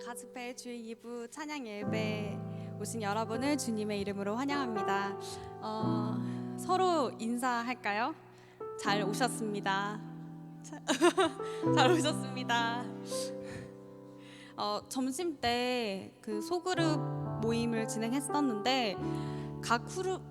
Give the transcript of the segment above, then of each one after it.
가스펠 주일 2부 찬양 예배 오신 여러분을 주님의 이름으로 환영합니다. 서로 인사할까요? 잘 오셨습니다. 잘 오셨습니다. 점심 때 그 소그룹 모임을 진행했었는데 각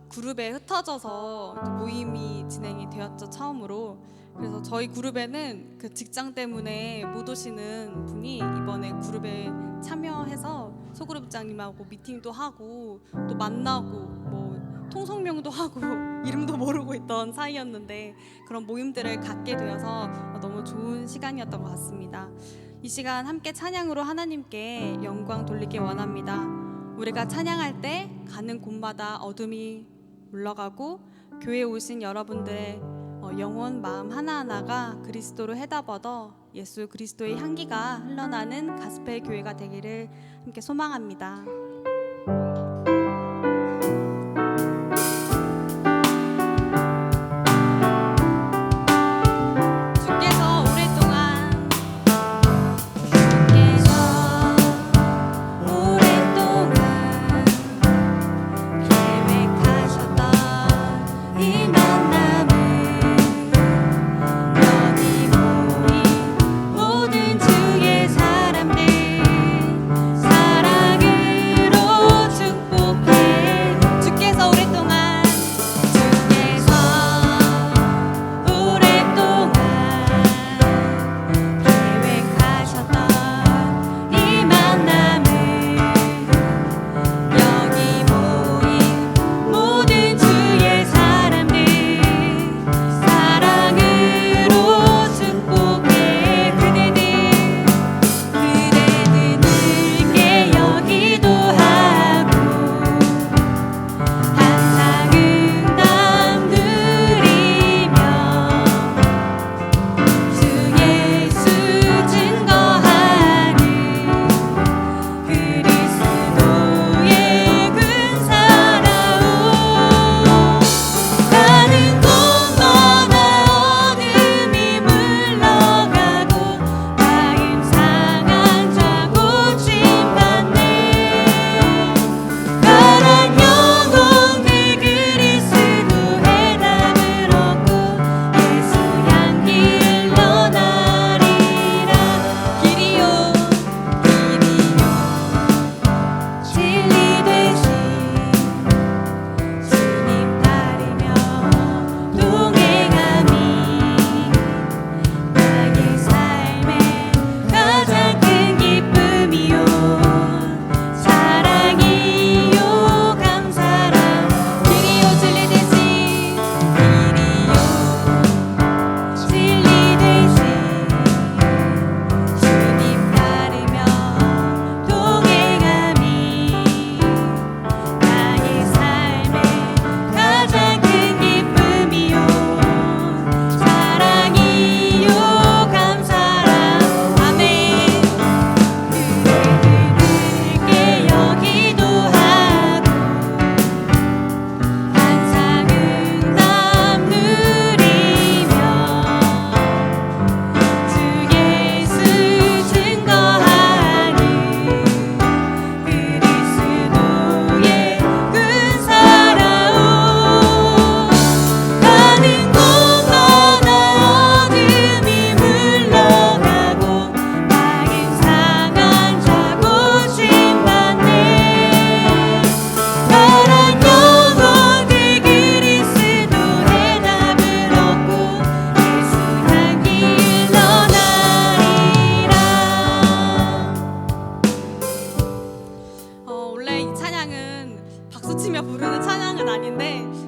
그룹에 흩어져서 모임이 진행이 되었죠, 처음으로. 그래서 저희 그룹에는 그 직장 때문에 못 오시는 분이 이번에 그룹에 참여해서 소그룹장님하고 미팅도 하고 또 만나고 뭐 통성명도 하고 이름도 모르고 있던 사이였는데 그런 모임들을 갖게 되어서 너무 좋은 시간이었던 것 같습니다. 이 시간 함께 찬양으로 하나님께 영광 돌리기 원합니다. 우리가 찬양할 때 가는 곳마다 어둠이 물러가고 교회에 오신 여러분들의 영혼 마음 하나하나가 그리스도로 해답 얻어 예수 그리스도의 향기가 흘러나는 가스펠 교회가 되기를 함께 소망합니다.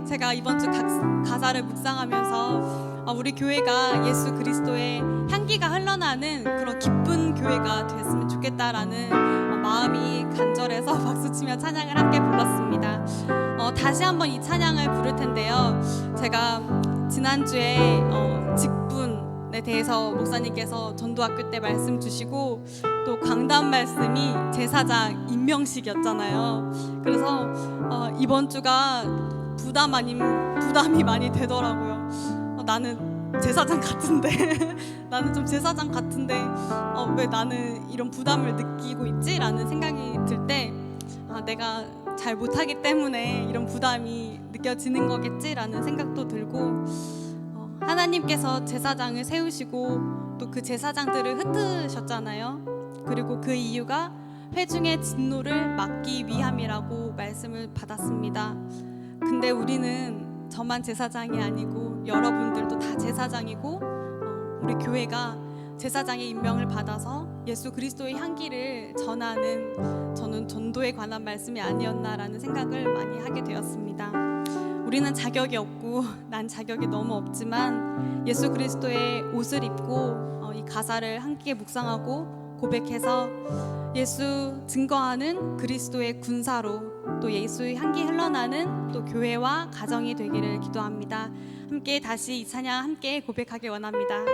제가 이번 주 가사를 묵상하면서 우리 교회가 예수 그리스도의 향기가 흘러나는 그런 기쁜 교회가 됐으면 좋겠다라는 마음이 간절해서 박수치며 찬양을 함께 불렀습니다. 다시 한번 이 찬양을 부를 텐데요. 제가 지난주에 직분에 대해서 목사님께서 전도학교 때 말씀 주시고 또 강단 말씀이 제사장 임명식이었잖아요. 그래서 이번 주가 부담이 많이 되더라고요. 나는 제사장 같은데 나는 좀 제사장 같은데 왜 나는 이런 부담을 느끼고 있지? 라는 생각이 들 때 내가 잘 못하기 때문에 이런 부담이 느껴지는 거겠지라는 생각도 들고 하나님께서 제사장을 세우시고 또 그 제사장들을 흩으셨잖아요. 그리고 그 이유가 회중의 진노를 막기 위함이라고 말씀을 받았습니다. 근데 우리는 저만 제사장이 아니고 여러분들도 다 제사장이고 우리 교회가 제사장의 임명을 받아서 예수 그리스도의 향기를 전하는 저는 전도에 관한 말씀이 아니었나라는 생각을 많이 하게 되었습니다. 우리는 자격이 없고 난 자격이 너무 없지만 예수 그리스도의 옷을 입고 이 가사를 함께 묵상하고 고백해서 예수 증거하는 그리스도의 군사로 또 예수의 향기 흘러나는 또 교회와 가정이 되기를 기도합니다. 함께 다시 이 찬양 함께 고백하기 원합니다.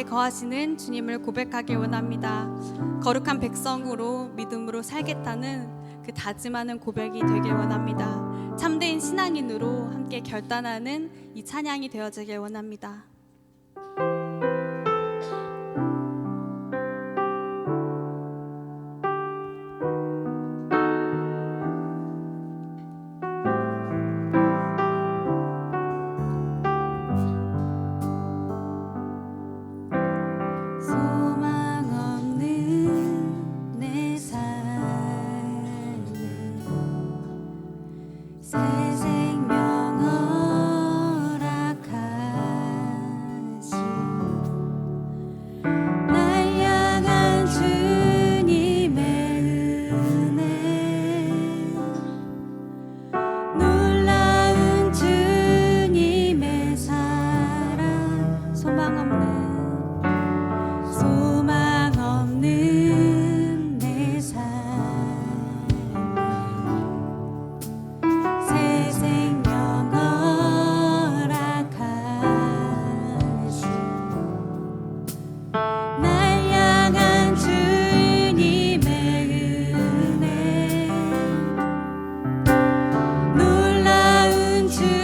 거하시는 주님을 고백하길 원합니다. 거룩한 백성으로 믿음으로 살겠다는 그 다짐하는 고백이 되길 원합니다. 참된 신앙인으로 함께 결단하는 이 찬양이 되어지길 원합니다. 놀라운 주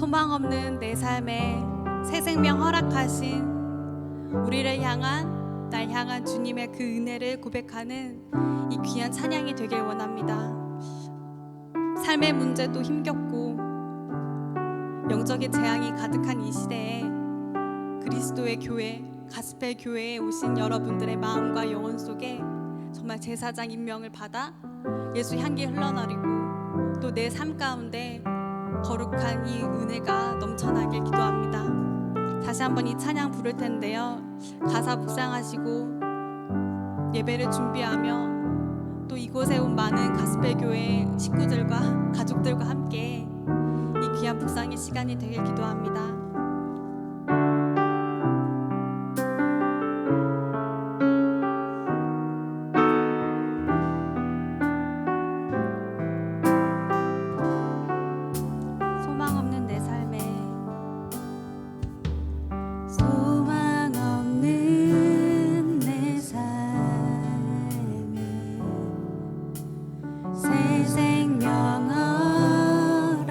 소망 없는 내 삶에 새 생명 허락하신 우리를 향한 날 향한 주님의 그 은혜를 고백하는 이 귀한 찬양이 되길 원합니다. 삶의 문제도 힘겹고 영적인 재앙이 가득한 이 시대에 그리스도의 교회, 가스펠 교회에 오신 여러분들의 마음과 영혼 속에 정말 제사장 임명을 받아 예수 향기 흘러나리고 또 내 삶 가운데 거룩한 이 은혜가 넘쳐나길 기도합니다. 다시 한번 이 찬양 부를 텐데요, 가사 묵상하시고 예배를 준비하며 또 이곳에 온 많은 가스펠 교회 식구들과 가족들과 함께 이 귀한 묵상의 시간이 되길 기도합니다. 생명 허락하신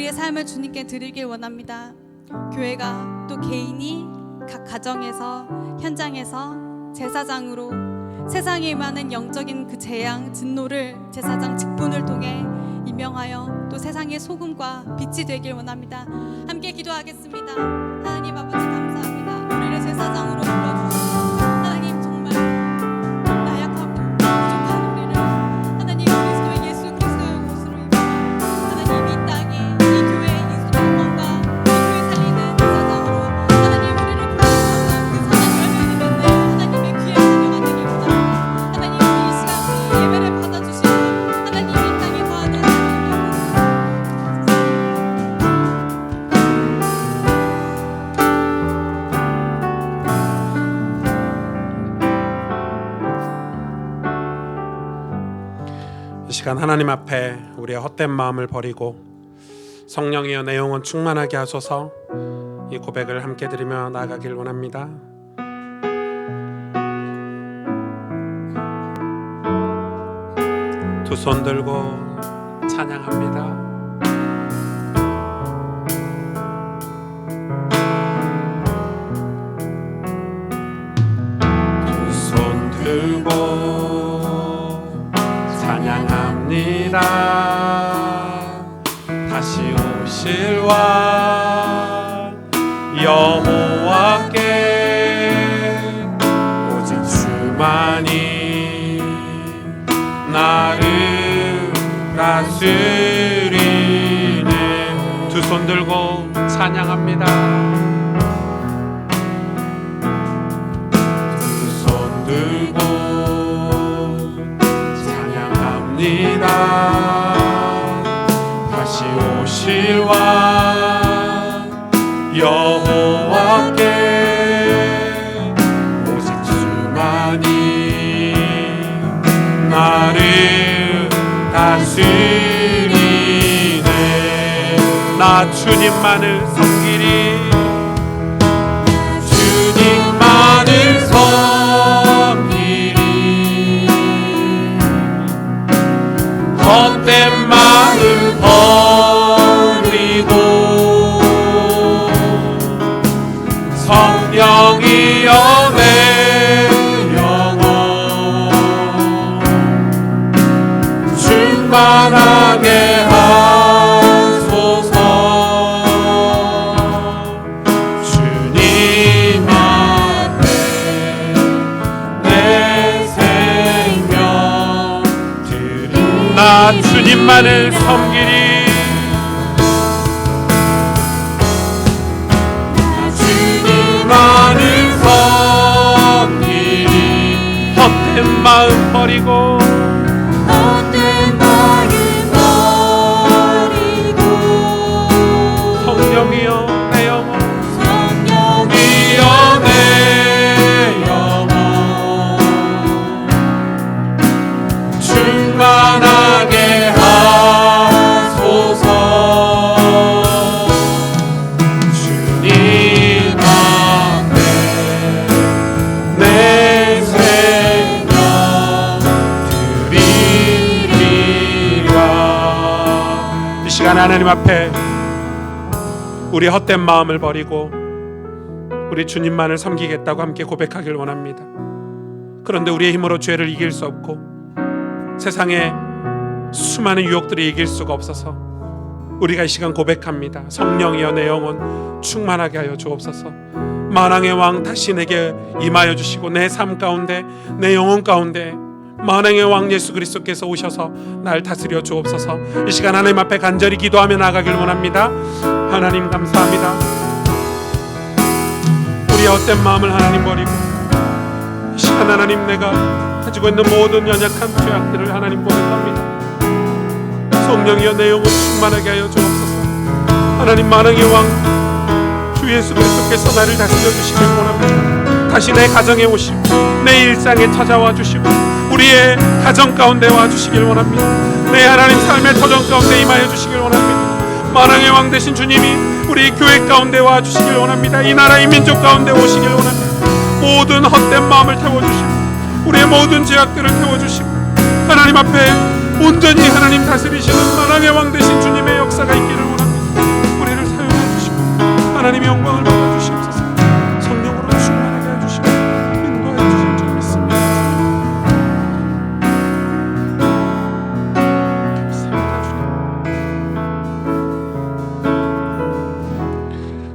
우리의 삶을 주님께 드리길 원합니다. 교회가 또 개인이 각 가정에서 현장에서 제사장으로 세상에 임하는 영적인 그 재앙 진노를 제사장 직분을 통해 임명하여 또 세상의 소금과 빛이 되길 원합니다. 함께 기도하겠습니다. 하나님 아버지 감사합니다. 우리를 제사장으로 불러주시고 하나님 정말 나약하고 부족한 우리를 하나님 그리스도의 예수 그리스도의 옷으로 입혀 하나님 이 땅에 이 교회의 이 소통원과 이 교회 살리는 제사장으로 하나님 우리를 불러주셔서 그 사랑을 믿는 하나님의 귀한 자녀가 되길 원합니다. 하나님 이 시간 예배를 받아주시고 하나님 이 땅에 거하는 이 시간 하나님 앞에 우리의 헛된 마음을 버리고 성령이여 내 영혼 충만하게 하소서 이 고백을 함께 드리며 나아가길 원합니다. 두 손 들고 찬양합니다. 두 손 들고 찬양합니다. 다시 오실 왕 여호와께 오직 주만이 나를 다스리네. 두 손 들고 찬양합니다. 두 손 들고 찬양합니다. 다시 오실 왕 여호와께 오직 주만이 나를 다스리네. 나 주님만을 섬기리. 주님만을 섬기리. 헛된 마음 버리고 성령이여 내 영혼 충만하게 하소서. 주님 앞에 내 생명 드리. 나 주님만을 섬기리. 주님만을 섬기리. 헛된 마음 버리고 헛된 마음 버리고 성령이여 내 영혼 성령이여 내 영혼 충만하게 하소서. 주님 앞에 내 생명 드리리라. 이 시간 하나님 앞에 우리 헛된 마음을 버리고 우리 주님만을 섬기겠다고 함께 고백하길 원합니다. 그런데 우리의 힘으로 죄를 이길 수 없고 세상의 수많은 유혹들이 이길 수가 없어서 우리가 이 시간 고백합니다. 성령이여 내 영혼 충만하게 하여 주옵소서. 만왕의 왕 다시 내게 임하여 주시고 내 삶 가운데 내 영혼 가운데 만왕의 왕 예수 그리스도께서 오셔서 날 다스려 주옵소서. 이 시간 하나님 앞에 간절히 기도하며 나가길 원합니다. 하나님 감사합니다. 우리의 헛된 마음을 하나님 버리고 이 시간 하나님 내가 가지고 있는 모든 연약한 죄악들을 하나님 고백합니다. 성령이여 내 영혼 충만하게 하여 주옵소서. 하나님 만왕의 왕 주 예수 그리스도께서 나를 다스려 주시길 원합니다. 다시 내 가정에 오시고 내 일상에 찾아와 주시고 우리의 가정 가운데 와 주시길 원합니다. 내 하나님 삶의 터전 가운데 임하여 주시길 원합니다. 만왕의 왕 되신 주님이 우리 교회 가운데 와 주시길 원합니다. 이 나라 이 민족 가운데 오시길 원합니다. 모든 헛된 마음을 태워주시고 우리의 모든 죄악들을 태워주시고 하나님 앞에 온전히 하나님 다스리시는 만왕의 왕 되신 주님의 역사가 있기를 원합니다. 하나님의 영광을 받아주시옵소서. 성령으로 충만하게 해주시고 인도해 주실 줄 믿습니다. 감사합니다 주님.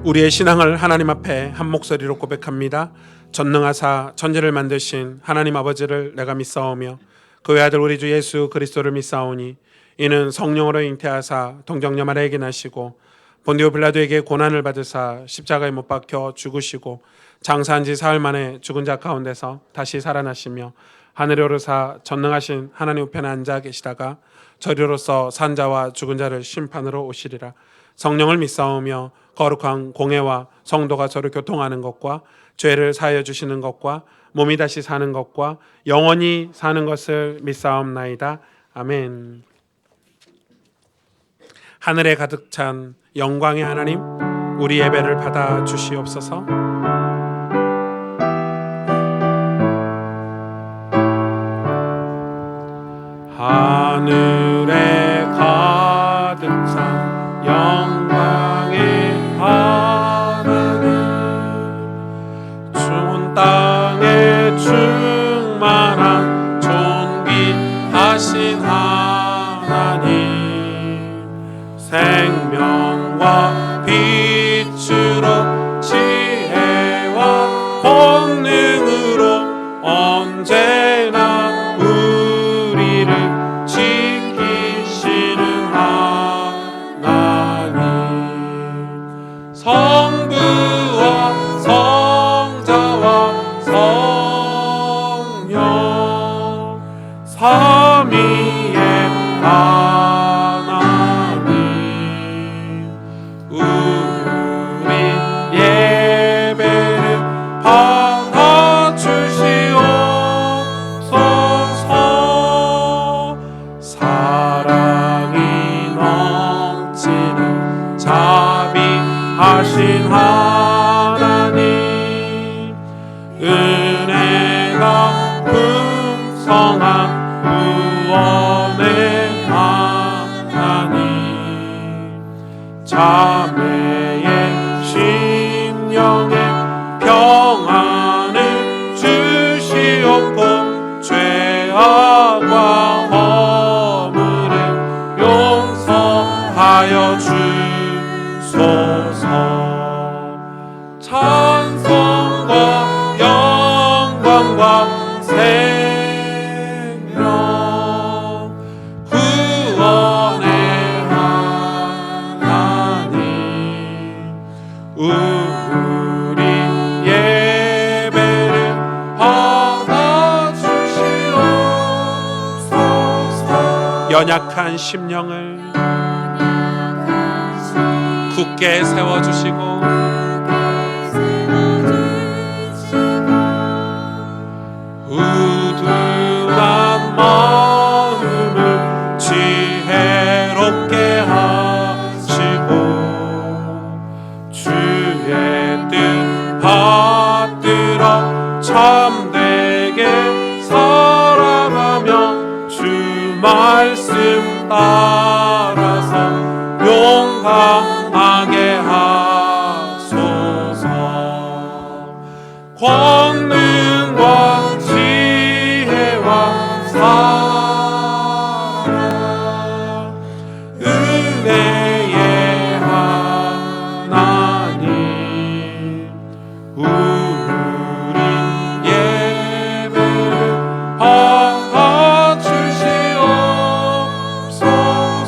우리의 신앙을 하나님 앞에 한 목소리로 고백합니다. 전능하사 천지를 만드신 하나님 아버지를 내가 믿사오며 그 외아들 우리 주 예수 그리스도를 믿사오니 이는 성령으로 잉태하사 동정녀 마리아에게 나시고 본디오 빌라도에게 고난을 받으사 십자가에 못 박혀 죽으시고 장사한 지 사흘 만에 죽은 자 가운데서 다시 살아나시며 하늘에 오르사 전능하신 하나님 우편에 앉아 계시다가 저리로서 산 자와 죽은 자를 심판으로 오시리라. 성령을 믿사오며 거룩한 공회와 성도가 서로 교통하는 것과 죄를 사하여 주시는 것과 몸이 다시 사는 것과 영원히 사는 것을 믿사옵나이다. 아멘. 하늘에 가득 찬 영광의 하나님, 우리 예배를 받아 주시옵소서. 하늘에 가득 찬 영광의 하나님, 추운 땅에 충만한 존귀하신 하나님, 생명과 빛으로 지혜와 권능으로 언제나 우리를 지키시는 하나님, 성부와 성자와 성령 삼위의 하나님, 우리 예배를 받아주시옵소서. 사랑이 넘치는 자비하신 하나님, 은혜가 풍성한 구원의 하나님, 자매의 심령에 평안을 주시옵고 죄악과 허물을 용서하여 주소서. 찬송과 영광과 생명 구원의 하나님, 우리 예배를 받아주시옵소서. 연약한 심령을 굳게 세워주시고 우둔한 마음을 지혜롭게 하시고 주의 뜻 받들어 참되게 살아가며 주 말씀 따라서 용감하게 하소서. 권능과 지혜와 사랑, 은혜의 하나님, 우리 예배를 받아주시옵소서.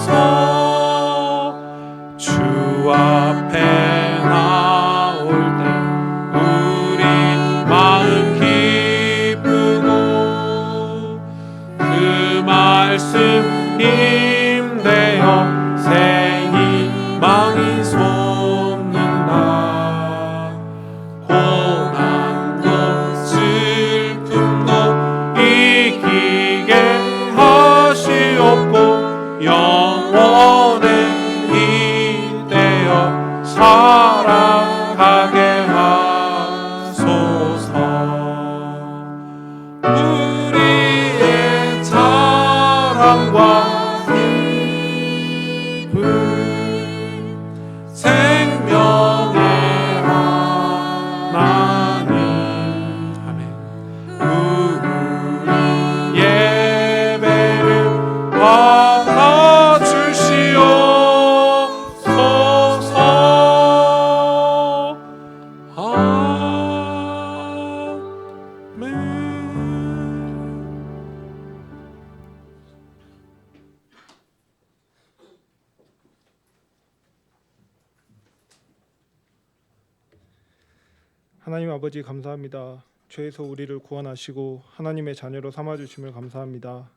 하나님 아버지 감사합니다. 죄에서 우리를 구원하시고 하나님의 자녀로 삼아주심을 감사합니다.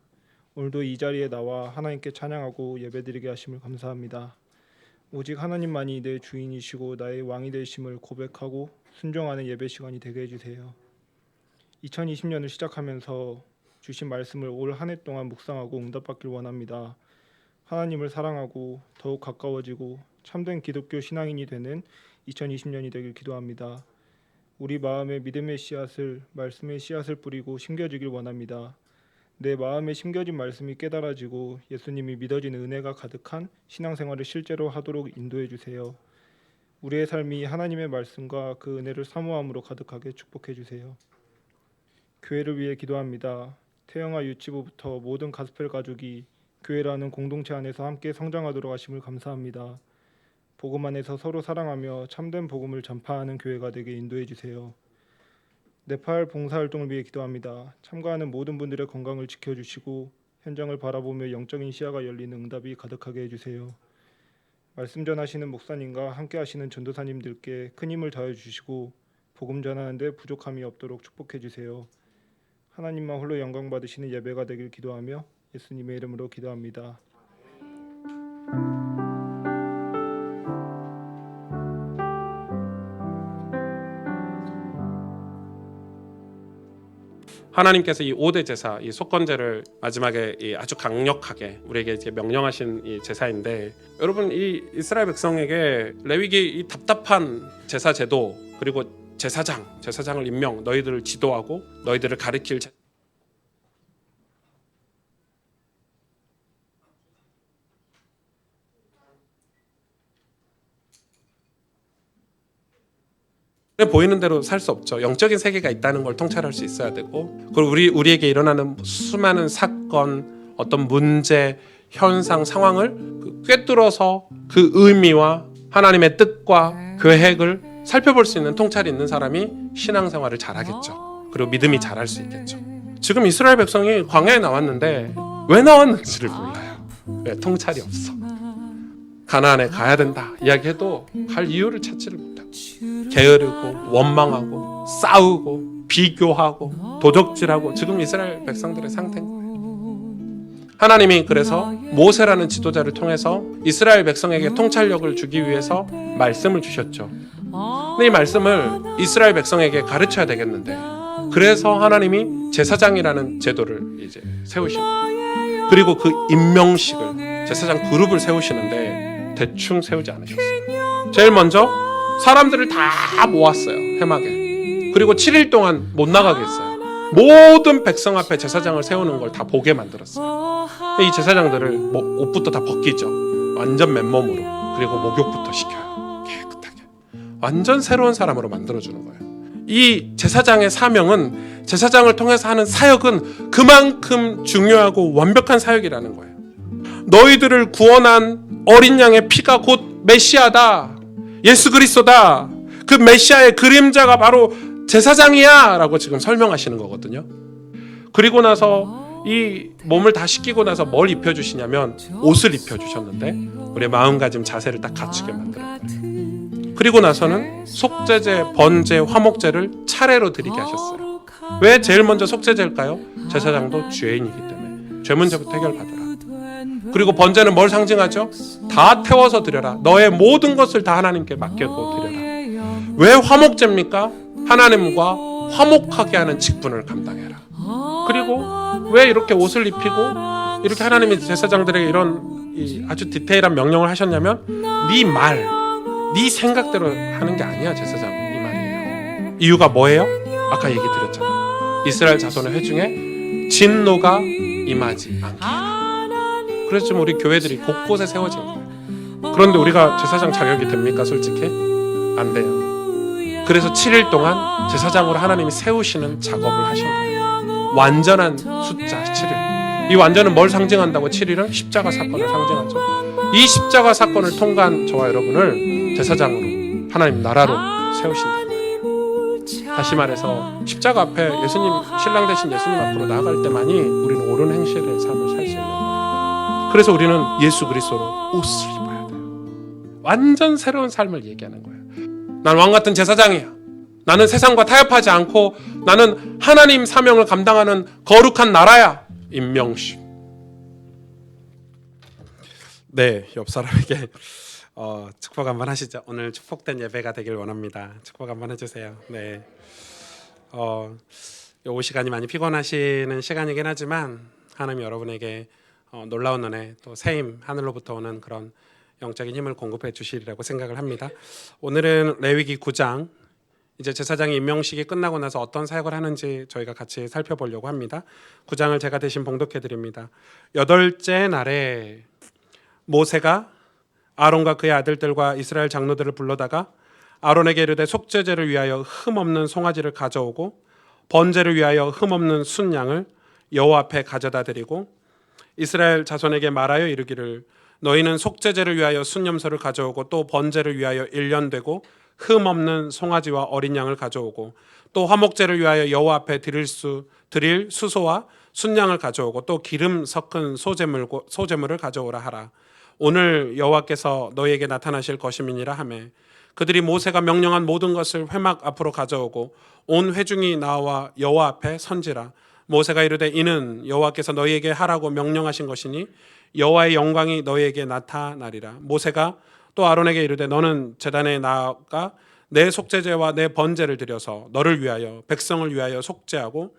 오늘도 이 자리에 나와 하나님께 찬양하고 예배드리게 하심을 감사합니다. 오직 하나님만이 내 주인이시고 나의 왕이 되심을 고백하고 순종하는 예배 시간이 되게 해주세요. 2020년을 시작하면서 주신 말씀을 올 한 해 동안 묵상하고 응답받길 원합니다. 하나님을 사랑하고 더욱 가까워지고 참된 기독교 신앙인이 되는 2020년이 되길 기도합니다. 우리 마음에 믿음의 씨앗을, 말씀의 씨앗을 뿌리고 심겨지길 원합니다. 내 마음에 심겨진 말씀이 깨달아지고 예수님이 믿어지는 은혜가 가득한 신앙생활을 실제로 하도록 인도해 주세요. 우리의 삶이 하나님의 말씀과 그 은혜를 사모함으로 가득하게 축복해 주세요. 교회를 위해 기도합니다. 태영아 유치부부터 모든 가스펠 가족이 교회라는 공동체 안에서 함께 성장하도록 하심을 감사합니다. 복음 안에서 서로 사랑하며 참된 복음을 전파하는 교회가 되게 인도해 주세요. 네팔 봉사활동을 위해 기도합니다. 참가하는 모든 분들의 건강을 지켜주시고 현장을 바라보며 영적인 시야가 열리는 응답이 가득하게 해주세요. 말씀 전하시는 목사님과 함께 하시는 전도사님들께 큰 힘을 다해 주시고 복음 전하는 데 부족함이 없도록 축복해 주세요. 하나님만 홀로 영광 받으시는 예배가 되길 기도하며 예수님의 이름으로 기도합니다. 하나님께서 이 5대 제사, 이 속건제를 마지막에 아주 강력하게 우리에게 이제 명령하신 이 제사인데, 여러분 이 이스라엘 백성에게 레위기 이 답답한 제사 제도, 그리고 제사장을 임명, 너희들을 지도하고 너희들을 가르칠 보이는 대로 살 수 없죠. 영적인 세계가 있다는 걸 통찰할 수 있어야 되고, 그리고 우리에게 일어나는 수많은 사건, 어떤 문제, 현상, 상황을 꿰뚫어서 그 의미와 하나님의 뜻과 계획을 살펴볼 수 있는 통찰이 있는 사람이 신앙생활을 잘하겠죠. 그리고 믿음이 잘할 수 있겠죠. 지금 이스라엘 백성이 광야에 나왔는데 왜 나왔는지를 몰라요. 왜? 통찰이 없어. 가나안에 가야 된다 이야기해도 갈 이유를 찾지를 못하고, 게으르고 원망하고 싸우고 비교하고 도적질하고, 지금 이스라엘 백성들의 상태인 거예요. 하나님이 그래서 모세라는 지도자를 통해서 이스라엘 백성에게 통찰력을 주기 위해서 말씀을 주셨죠. 근데 이 말씀을 이스라엘 백성에게 가르쳐야 되겠는데, 그래서 하나님이 제사장이라는 제도를 이제 세우시고, 그리고 그 임명식을, 제사장 그룹을 세우시는데 대충 세우지 않으셨어요. 제일 먼저 사람들을 다 모았어요. 회막에. 그리고 7일 동안 못 나가게 했어요. 모든 백성 앞에 제사장을 세우는 걸 다 보게 만들었어요. 이 제사장들을 옷부터 다 벗기죠. 완전 맨몸으로. 그리고 목욕부터 시켜요. 깨끗하게. 완전 새로운 사람으로 만들어주는 거예요. 이 제사장의 사명은, 제사장을 통해서 하는 사역은 그만큼 중요하고 완벽한 사역이라는 거예요. 너희들을 구원한 어린 양의 피가 곧 메시아다, 예수 그리스도다, 그 메시아의 그림자가 바로 제사장이야 라고 지금 설명하시는 거거든요. 그리고 나서 이 몸을 다 씻기고 나서 뭘 입혀주시냐면 옷을 입혀주셨는데, 우리의 마음가짐 자세를 딱 갖추게 만드는 거예요. 그리고 나서는 속죄제, 번제, 화목제를 차례로 드리게 하셨어요. 왜 제일 먼저 속죄제일까요? 제사장도 죄인이기 때문에 죄 문제부터 해결받으라. 그리고 번제는 뭘 상징하죠? 다 태워서 드려라. 너의 모든 것을 다 하나님께 맡기고 드려라. 왜 화목제입니까? 하나님과 화목하게 하는 직분을 감당해라. 그리고 왜 이렇게 옷을 입히고 이렇게 하나님이 제사장들에게 이런 아주 디테일한 명령을 하셨냐면, 네 생각대로 하는 게 아니야. 제사장 이 말이에요. 이유가 뭐예요? 아까 얘기 드렸잖아요. 이스라엘 자손의 회중에 진노가 임하지 않게 해라. 그래서 지금 우리 교회들이 곳곳에 세워진 거예요. 그런데 우리가 제사장 자격이 됩니까? 솔직히 안 돼요. 그래서 7일 동안 제사장으로 하나님이 세우시는 작업을 하신 거예요. 완전한 숫자 7일. 이 완전은 뭘 상징한다고? 7일은 십자가 사건을 상징하죠. 이 십자가 사건을 통과한 저와 여러분을 제사장으로, 하나님 나라로 세우신다. 다시 말해서 십자가 앞에 예수님, 신랑 되신 예수님 앞으로 나아갈 때만이 우리는 옳은 행실의 삶을 살 수 있는 거예요. 그래서 우리는 예수 그리스도로 옷을 입어야 돼요. 완전 새로운 삶을 얘기하는 거예요. 난 왕 같은 제사장이야. 나는 세상과 타협하지 않고 나는 하나님 사명을 감당하는 거룩한 나라야. 임명식. 네, 옆 사람에게 축복 한번 하시죠. 오늘 축복된 예배가 되길 원합니다. 축복 한번 해주세요. 네. 요 시간이 많이 피곤하시는 시간이긴 하지만 하나님 여러분에게 놀라운 은혜 또 새임 하늘로부터 오는 그런 영적인 힘을 공급해 주시리라고 생각을 합니다. 오늘은 레위기 9장 이제 제사장의 임명식이 끝나고 나서 어떤 사역을 하는지 저희가 같이 살펴보려고 합니다. 9장을 제가 대신 봉독해 드립니다. 8째 날에 모세가 아론과 그의 아들들과 이스라엘 장로들을 불러다가 아론에게 이르되 속죄제를 위하여 흠없는 송아지를 가져오고 번제를 위하여 흠없는 순양을 여호와 앞에 가져다 드리고 이스라엘 자손에게 말하여 이르기를 너희는 속죄제를 위하여 순염소를 가져오고 또 번제를 위하여 일련되고 흠없는 송아지와 어린 양을 가져오고 또 화목제를 위하여 여호와 앞에 드릴 수소와 순양을 가져오고 또 기름 섞은 소제물을 가져오라 하라. 오늘 여호와께서 너희에게 나타나실 것임이니라 하매 그들이 모세가 명령한 모든 것을 회막 앞으로 가져오고 온 회중이 나와 여호와 앞에 선지라. 모세가 이르되 이는 여호와께서 너희에게 하라고 명령하신 것이니 여호와의 영광이 너희에게 나타나리라. 모세가 또 아론에게 이르되 너는 제단에 나아가 내 속죄제와 내 번제를 드려서 너를 위하여 백성을 위하여 속죄하고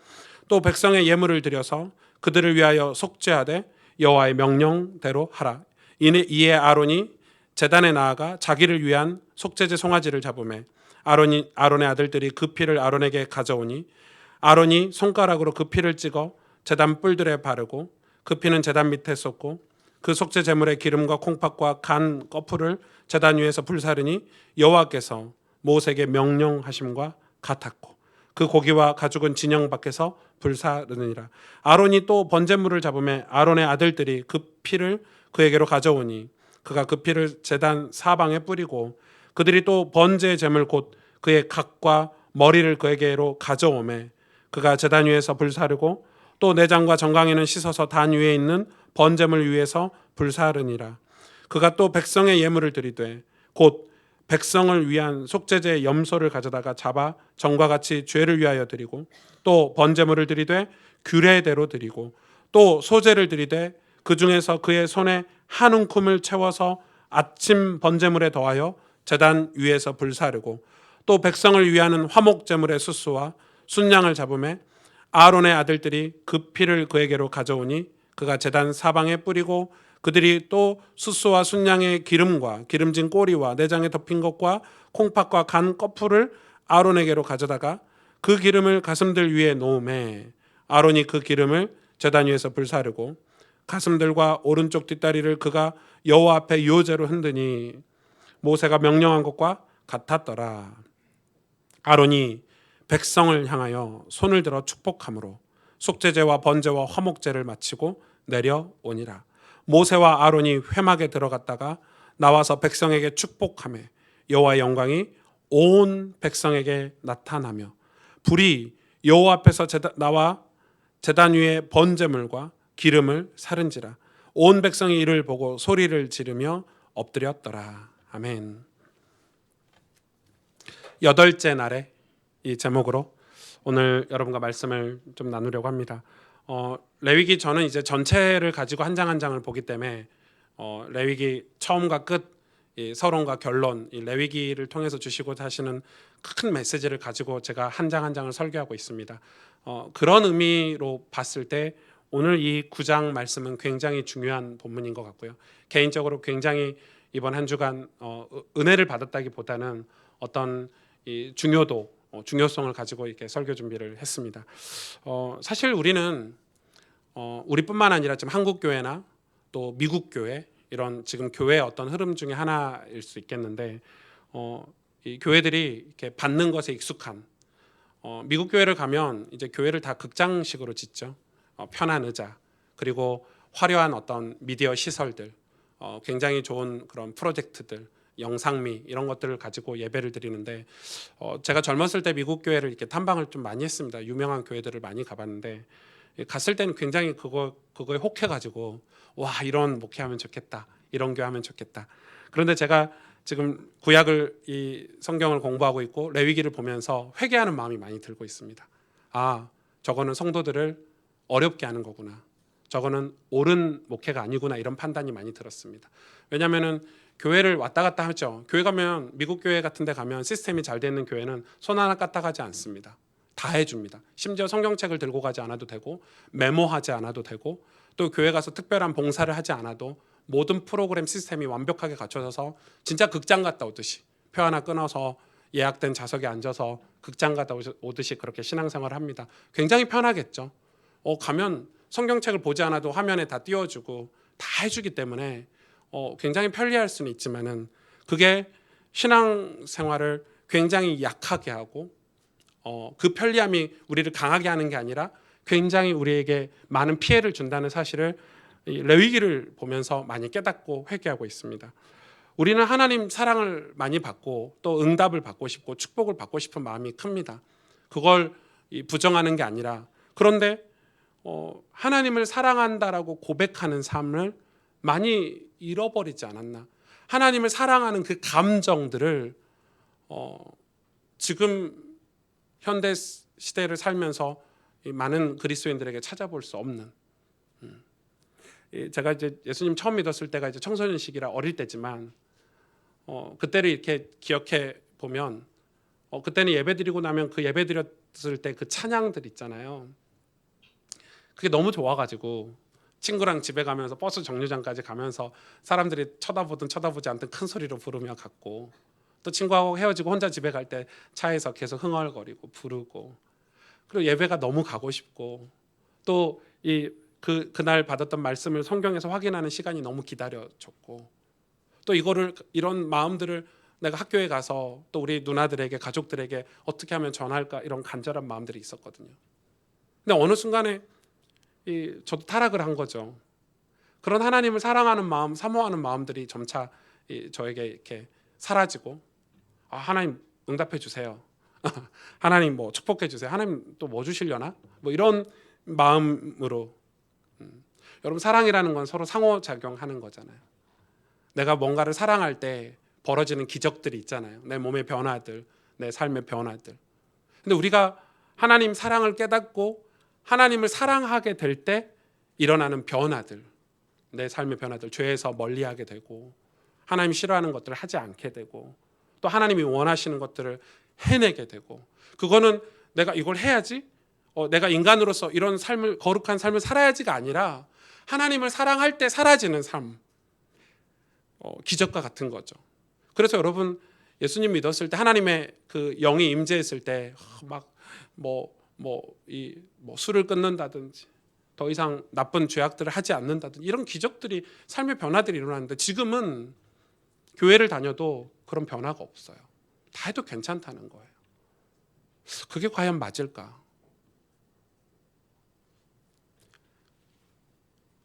또 백성의 예물을 드려서 그들을 위하여 속죄하되 여호와의 명령대로 하라. 이에 아론이 제단에 나아가 자기를 위한 속죄제 송아지를 잡으매 아론의 아들들이 그 피를 아론에게 가져오니 아론이 손가락으로 그 피를 찍어 제단 뿔들에 바르고 그 피는 제단 밑에 쏟고 그 속죄 제물의 기름과 콩팥과 간 거풀을 제단 위에서 불사르니 여호와께서 모세에게 명령하심과 같았고 그 고기와 가죽은 진영 밖에서 불사르느니라. 아론이 또 번제물을 잡으매 아론의 아들들이 그 피를 그에게로 가져오니 그가 그 피를 제단 사방에 뿌리고 그들이 또 번제의 제물 곧 그의 각과 머리를 그에게로 가져오매 그가 제단 위에서 불사르고 또 내장과 정강이는 씻어서 단 위에 있는 번제물 위에서 불사르니라. 그가 또 백성의 예물을 드리되 곧 백성을 위한 속죄제의 염소를 가져다가 잡아 전과 같이 죄를 위하여 드리고 또 번제물을 드리되 규례대로 드리고 또 소제를 드리되 그 중에서 그의 손에 한 움큼을 채워서 아침 번제물에 더하여 제단 위에서 불사르고 또 백성을 위하는 화목제물의 수수와 순양을 잡음에 아론의 아들들이 그 피를 그에게로 가져오니 그가 제단 사방에 뿌리고 그들이 또 수수와 순양의 기름과 기름진 꼬리와 내장에 덮인 것과 콩팥과 간 거풀을 아론에게로 가져다가 그 기름을 가슴들 위에 놓음에 아론이 그 기름을 제단 위에서 불사르고 가슴들과 오른쪽 뒷다리를 그가 여호와 앞에 유호제로 흔드니 모세가 명령한 것과 같았더라. 아론이 백성을 향하여 손을 들어 축복함으로 속죄제와 번제와 화목제를 마치고 내려오니라. 모세와 아론이 회막에 들어갔다가 나와서 백성에게 축복하매 여호와의 영광이 온 백성에게 나타나며 불이 여호와 앞에서 나와 제단 위에 번제물과 기름을 사른지라. 온 백성이 이를 보고 소리를 지르며 엎드렸더라. 아멘. 8째 날에 이 제목으로 오늘 여러분과 말씀을 좀 나누려고 합니다. 레위기 저는 이제 전체를 가지고 한 장 한 장을 보기 때문에 레위기 처음과 끝, 이 서론과 결론, 이 레위기를 통해서 주시고 하시는 큰 메시지를 가지고 제가 한 장 한 장을 설교하고 있습니다. 그런 의미로 봤을 때 오늘 이 9장 말씀은 굉장히 중요한 본문인 것 같고요. 개인적으로 굉장히 이번 한 주간 은혜를 받았다기보다는 어떤 이 중요성을 가지고 이렇게 설교 준비를 했습니다. 사실 우리는 우리뿐만 아니라 지금 한국 교회나 또 미국 교회 이런 지금 교회의 어떤 흐름 중에 하나일 수 있겠는데 이 교회들이 이렇게 받는 것에 익숙한 미국 교회를 가면 이제 교회를 다 극장식으로 짓죠. 편한 의자 그리고 화려한 어떤 미디어 시설들, 굉장히 좋은 그런 프로젝트들, 영상미 이런 것들을 가지고 예배를 드리는데 제가 젊었을 때 미국 교회를 이렇게 탐방을 좀 많이 했습니다. 유명한 교회들을 많이 가봤는데 갔을 때는 굉장히 그거에 혹해가지고 와 이런 목회하면 좋겠다, 이런 교회 하면 좋겠다. 그런데 제가 지금 구약을 이 성경을 공부하고 있고 레위기를 보면서 회개하는 마음이 많이 들고 있습니다. 아, 저거는 성도들을 어렵게 하는 거구나. 저거는 옳은 목회가 아니구나, 이런 판단이 많이 들었습니다. 왜냐하면은 교회를 왔다 갔다 하죠. 교회 가면, 미국 교회 같은 데 가면 시스템이 잘 되는 교회는 손 하나 까딱하지 않습니다. 다 해줍니다. 심지어 성경책을 들고 가지 않아도 되고, 메모하지 않아도 되고, 또 교회 가서 특별한 봉사를 하지 않아도 모든 프로그램 시스템이 완벽하게 갖춰져서 진짜 극장 갔다 오듯이 표 하나 끊어서 예약된 좌석에 앉아서 극장 갔다 오듯이 그렇게 신앙생활을 합니다. 굉장히 편하겠죠. 가면 성경책을 보지 않아도 화면에 다 띄워주고 다 해주기 때문에 굉장히 편리할 수는 있지만은 그게 신앙생활을 굉장히 약하게 하고 그 편리함이 우리를 강하게 하는 게 아니라 굉장히 우리에게 많은 피해를 준다는 사실을 이 레위기를 보면서 많이 깨닫고 회개하고 있습니다. 우리는 하나님 사랑을 많이 받고 또 응답을 받고 싶고 축복을 받고 싶은 마음이 큽니다. 그걸 부정하는 게 아니라, 그런데 하나님을 사랑한다라고 고백하는 삶을 많이 잃어버리지 않았나. 하나님을 사랑하는 그 감정들을 지금 현대 시대를 살면서 많은 그리스도인들에게 찾아볼 수 없는, 제가 이제 예수님 처음 믿었을 때가 이제 청소년 시기라 어릴 때지만 그때를 이렇게 기억해 보면 그때는 예배드리고 나면 그 예배드렸을 때 그 찬양들 있잖아요. 그게 너무 좋아가지고 친구랑 집에 가면서 버스 정류장까지 가면서 사람들이 쳐다보든 쳐다보지 않든 큰 소리로 부르며 갔고, 또 친구하고 헤어지고 혼자 집에 갈 때 차에서 계속 흥얼거리고 부르고, 그리고 예배가 너무 가고 싶고, 또 그날 받았던 말씀을 성경에서 확인하는 시간이 너무 기다려졌고, 또 이런 마음들을 내가 학교에 가서 또 우리 누나들에게, 가족들에게 어떻게 하면 전할까, 이런 간절한 마음들이 있었거든요. 근데 어느 순간에 저도 타락을 한 거죠. 그런 하나님을 사랑하는 마음, 사모하는 마음들이 점차 저에게 이렇게 사라지고, 하나님 응답해 주세요. 하나님 뭐 축복해 주세요. 하나님 또 뭐 주시려나? 뭐 이런 마음으로. 여러분, 사랑이라는 건 서로 상호작용하는 거잖아요. 내가 뭔가를 사랑할 때 벌어지는 기적들이 있잖아요. 내 몸의 변화들, 내 삶의 변화들. 근데 우리가 하나님 사랑을 깨닫고 하나님을 사랑하게 될 때 일어나는 변화들, 내 삶의 변화들, 죄에서 멀리하게 되고 하나님 싫어하는 것들을 하지 않게 되고 또 하나님이 원하시는 것들을 해내게 되고, 그거는 내가 이걸 해야지, 내가 인간으로서 이런 삶을, 거룩한 삶을 살아야지가 아니라 하나님을 사랑할 때 사라지는 삶, 기적과 같은 거죠. 그래서 여러분, 예수님 믿었을 때 하나님의 그 영이 임재했을 때 막 술을 끊는다든지 더 이상 나쁜 죄악들을 하지 않는다든지 이런 기적들이, 삶의 변화들이 일어나는데 지금은 교회를 다녀도 그런 변화가 없어요. 다 해도 괜찮다는 거예요. 그게 과연 맞을까?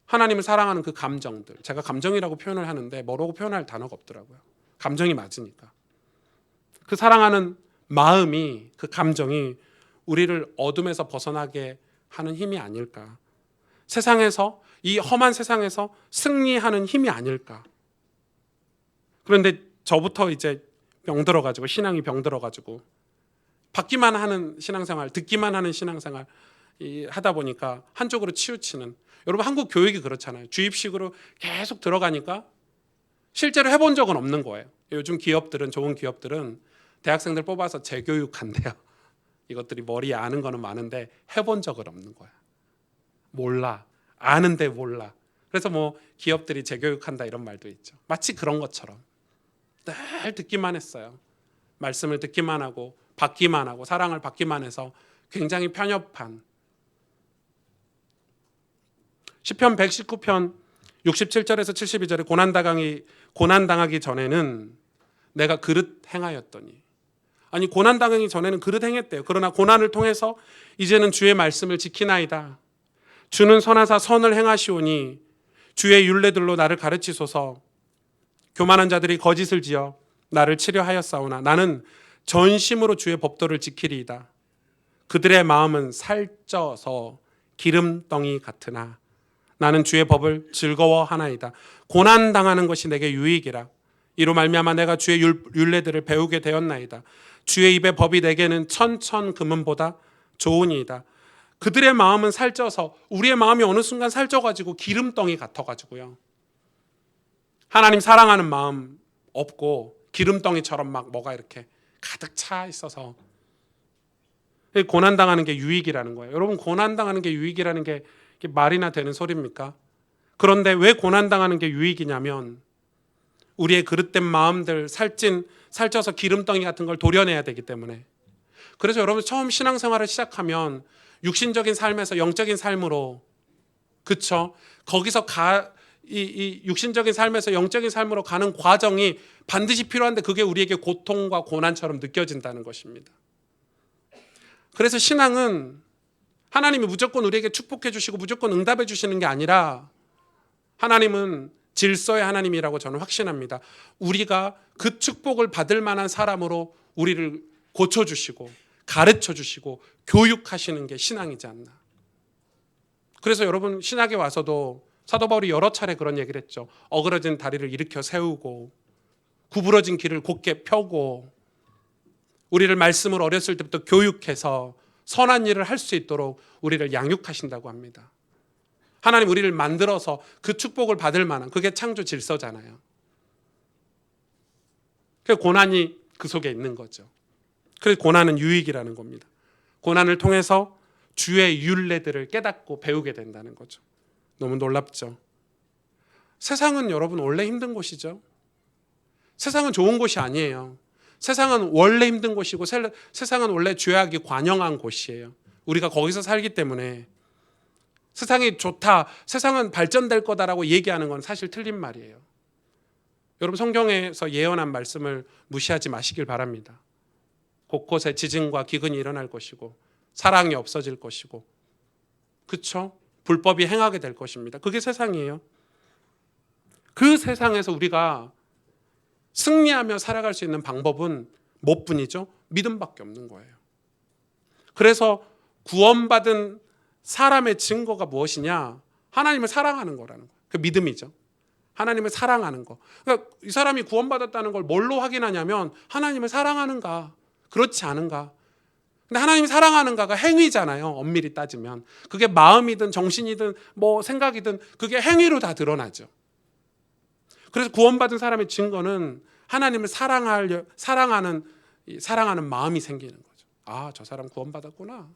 하나님을 사랑하는 그 감정들, 제가 감정이라고 표현을 하는데 뭐라고 표현할 단어가 없더라고요. 감정이 맞으니까. 그 사랑하는 마음이, 그 감정이 우리를 어둠에서 벗어나게 하는 힘이 아닐까. 세상에서, 이 험한 세상에서 승리하는 힘이 아닐까. 그런데 저부터 이제 병들어가지고, 신앙이 병들어가지고 받기만 하는 신앙생활, 듣기만 하는 신앙생활 하다 보니까 한쪽으로 치우치는, 여러분 한국 교육이 그렇잖아요. 주입식으로 계속 들어가니까 실제로 해본 적은 없는 거예요. 요즘 기업들은, 좋은 기업들은 대학생들 뽑아서 재교육한대요. 이것들이 머리에 아는 거는 많은데 해본 적은 없는 거야. 몰라. 아는데 몰라. 그래서 뭐 기업들이 재교육한다 이런 말도 있죠. 마치 그런 것처럼 늘 듣기만 했어요. 말씀을 듣기만 하고 받기만 하고 사랑을 받기만 해서 굉장히 편협한, 시편 119편 67절에서 72절에 고난당하기 전에는 내가 그릇 행하였더니, 아니 고난당하기 전에는 그릇 행했대요. 그러나 고난을 통해서 이제는 주의 말씀을 지키나이다. 주는 선하사 선을 행하시오니 주의 율례들로 나를 가르치소서. 교만한 자들이 거짓을 지어 나를 치려하였사오나 나는 전심으로 주의 법도를 지키리이다. 그들의 마음은 살쪄서 기름덩이 같으나 나는 주의 법을 즐거워하나이다. 고난당하는 것이 내게 유익이라. 이로 말미암아 내가 주의 율례들을 배우게 되었나이다. 주의 입의 법이 내게는 천천 금은보다 좋으니이다. 그들의 마음은 살쪄서 우리의 마음이 어느 순간 살쪄가지고 기름덩이 같아가지고요. 하나님 사랑하는 마음 없고 기름덩이처럼 막 뭐가 이렇게 가득 차 있어서 고난당하는 게 유익이라는 거예요. 여러분, 고난당하는 게 유익이라는 게 말이나 되는 소리입니까? 그런데 왜 고난당하는 게 유익이냐면 우리의 그릇된 마음들 살쪄서 기름덩이 같은 걸 도려내야 되기 때문에. 그래서 여러분, 처음 신앙생활을 시작하면 육신적인 삶에서 영적인 삶으로, 그쵸? 거기서 이 육신적인 삶에서 영적인 삶으로 가는 과정이 반드시 필요한데 그게 우리에게 고통과 고난처럼 느껴진다는 것입니다. 그래서 신앙은 하나님이 무조건 우리에게 축복해 주시고 무조건 응답해 주시는 게 아니라 하나님은 질서의 하나님이라고 저는 확신합니다. 우리가 그 축복을 받을 만한 사람으로 우리를 고쳐주시고 가르쳐주시고 교육하시는 게 신앙이지 않나. 그래서 여러분, 신학에 와서도 사도 바울이 여러 차례 그런 얘기를 했죠. 어그러진 다리를 일으켜 세우고 구부러진 길을 곧게 펴고 우리를 말씀을 어렸을 때부터 교육해서 선한 일을 할 수 있도록 우리를 양육하신다고 합니다. 하나님 우리를 만들어서 그 축복을 받을 만한, 그게 창조 질서잖아요. 그 고난이 그 속에 있는 거죠. 그래서 고난은 유익이라는 겁니다. 고난을 통해서 주의 율례들을 깨닫고 배우게 된다는 거죠. 너무 놀랍죠. 세상은 여러분 원래 힘든 곳이죠. 세상은 좋은 곳이 아니에요. 세상은 원래 힘든 곳이고 세상은 원래 죄악이 관영한 곳이에요. 우리가 거기서 살기 때문에 세상이 좋다, 세상은 발전될 거다라고 얘기하는 건 사실 틀린 말이에요. 여러분, 성경에서 예언한 말씀을 무시하지 마시길 바랍니다. 곳곳에 지진과 기근이 일어날 것이고 사랑이 없어질 것이고, 그렇죠? 불법이 행하게 될 것입니다. 그게 세상이에요. 그 세상에서 우리가 승리하며 살아갈 수 있는 방법은 뭐뿐이죠? 믿음밖에 없는 거예요. 그래서 구원받은 사람의 증거가 무엇이냐? 하나님을 사랑하는 거라는 거예요. 그 믿음이죠. 하나님을 사랑하는 거. 그러니까 이 사람이 구원받았다는 걸 뭘로 확인하냐면 하나님을 사랑하는가, 그렇지 않은가. 근데 하나님을 사랑하는가가 행위잖아요. 엄밀히 따지면 그게 마음이든 정신이든 뭐 생각이든 그게 행위로 다 드러나죠. 그래서 구원받은 사람의 증거는 하나님을 사랑하는 마음이 생기는 거죠. 아, 저 사람 구원받았구나.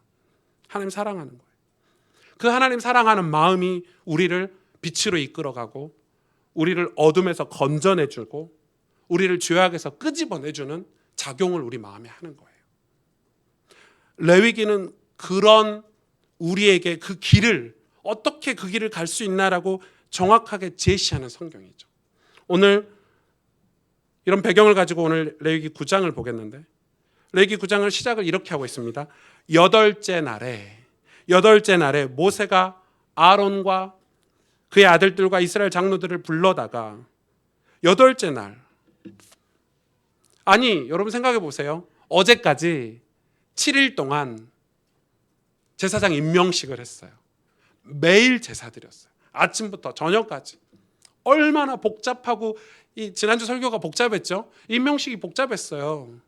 하나님 사랑하는 거예요. 그 하나님 사랑하는 마음이 우리를 빛으로 이끌어가고 우리를 어둠에서 건져내주고 우리를 죄악에서 끄집어내주는 작용을 우리 마음에 하는 거예요. 레위기는 그런 우리에게 그 길을, 어떻게 그 길을 갈 수 있나라고 정확하게 제시하는 성경이죠. 오늘 이런 배경을 가지고 오늘 레위기 9장을 보겠는데, 레위기 9장을 시작을 이렇게 하고 있습니다. 여덟째 날에 모세가 아론과 그의 아들들과 이스라엘 장로들을 불러다가, 여덟째 날, 아니 여러분 생각해 보세요. 어제까지 7일 동안 제사장 임명식을 했어요. 매일 제사 드렸어요. 아침부터 저녁까지. 얼마나 복잡하고, 이 지난주 설교가 복잡했죠. 임명식이 복잡했어요.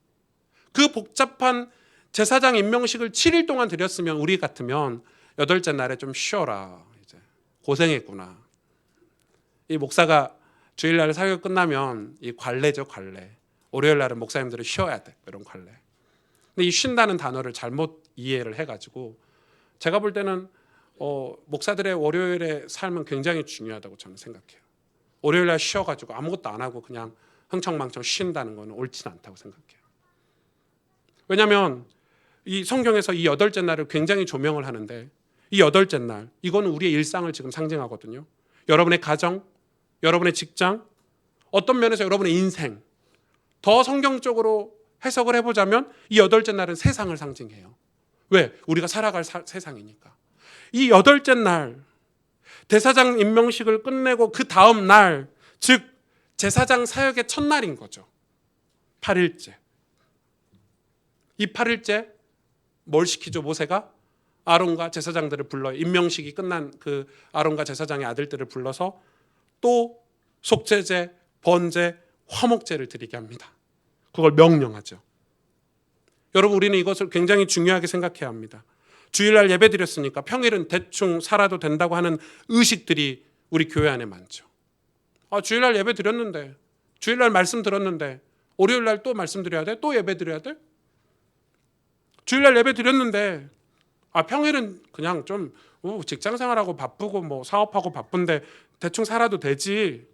그 복잡한 제사장 임명식을 7일 동안 드렸으면 우리 같으면 여덟째 날에 좀 쉬어라, 이제 고생했구나. 이 목사가 주일날 사교 끝나면 이 관례죠, 관례. 월요일 날은 목사님들은 쉬어야 돼, 이런 관례. 근데 이 쉰다는 단어를 잘못 이해를 해가지고, 제가 볼 때는 목사들의 월요일의 삶은 굉장히 중요하다고 저는 생각해요. 월요일 날 쉬어가지고 아무것도 안 하고 그냥 흥청망청 쉰다는 건 옳지는 않다고 생각해요. 왜냐하면 이 성경에서 이 여덟째 날을 굉장히 조명을 하는데, 이 여덟째 날, 이거는 우리의 일상을 지금 상징하거든요. 여러분의 가정, 여러분의 직장, 어떤 면에서 여러분의 인생, 더 성경적으로 해석을 해보자면 이 여덟째 날은 세상을 상징해요. 왜? 우리가 살아갈 세상이니까. 이 여덟째 날, 대사장 임명식을 끝내고 그 다음 날, 즉 제사장 사역의 첫날인 거죠. 8일째. 이 8일째 뭘 시키죠? 모세가 아론과 제사장들을 불러, 임명식이 끝난 그 아론과 제사장의 아들들을 불러서 또 속죄제, 번제, 화목제를 드리게 합니다. 그걸 명령하죠. 여러분, 우리는 이것을 굉장히 중요하게 생각해야 합니다. 주일날 예배 드렸으니까 평일은 대충 살아도 된다고 하는 의식들이 우리 교회 안에 많죠. 주일날 예배 드렸는데, 주일날 말씀 들었는데, 월요일날 또 말씀 드려야 돼? 또 예배 드려야 돼? 주일날 예배 드렸는데 평일은 그냥 좀 직장생활하고 바쁘고 뭐 사업하고 바쁜데 대충 살아도 되지.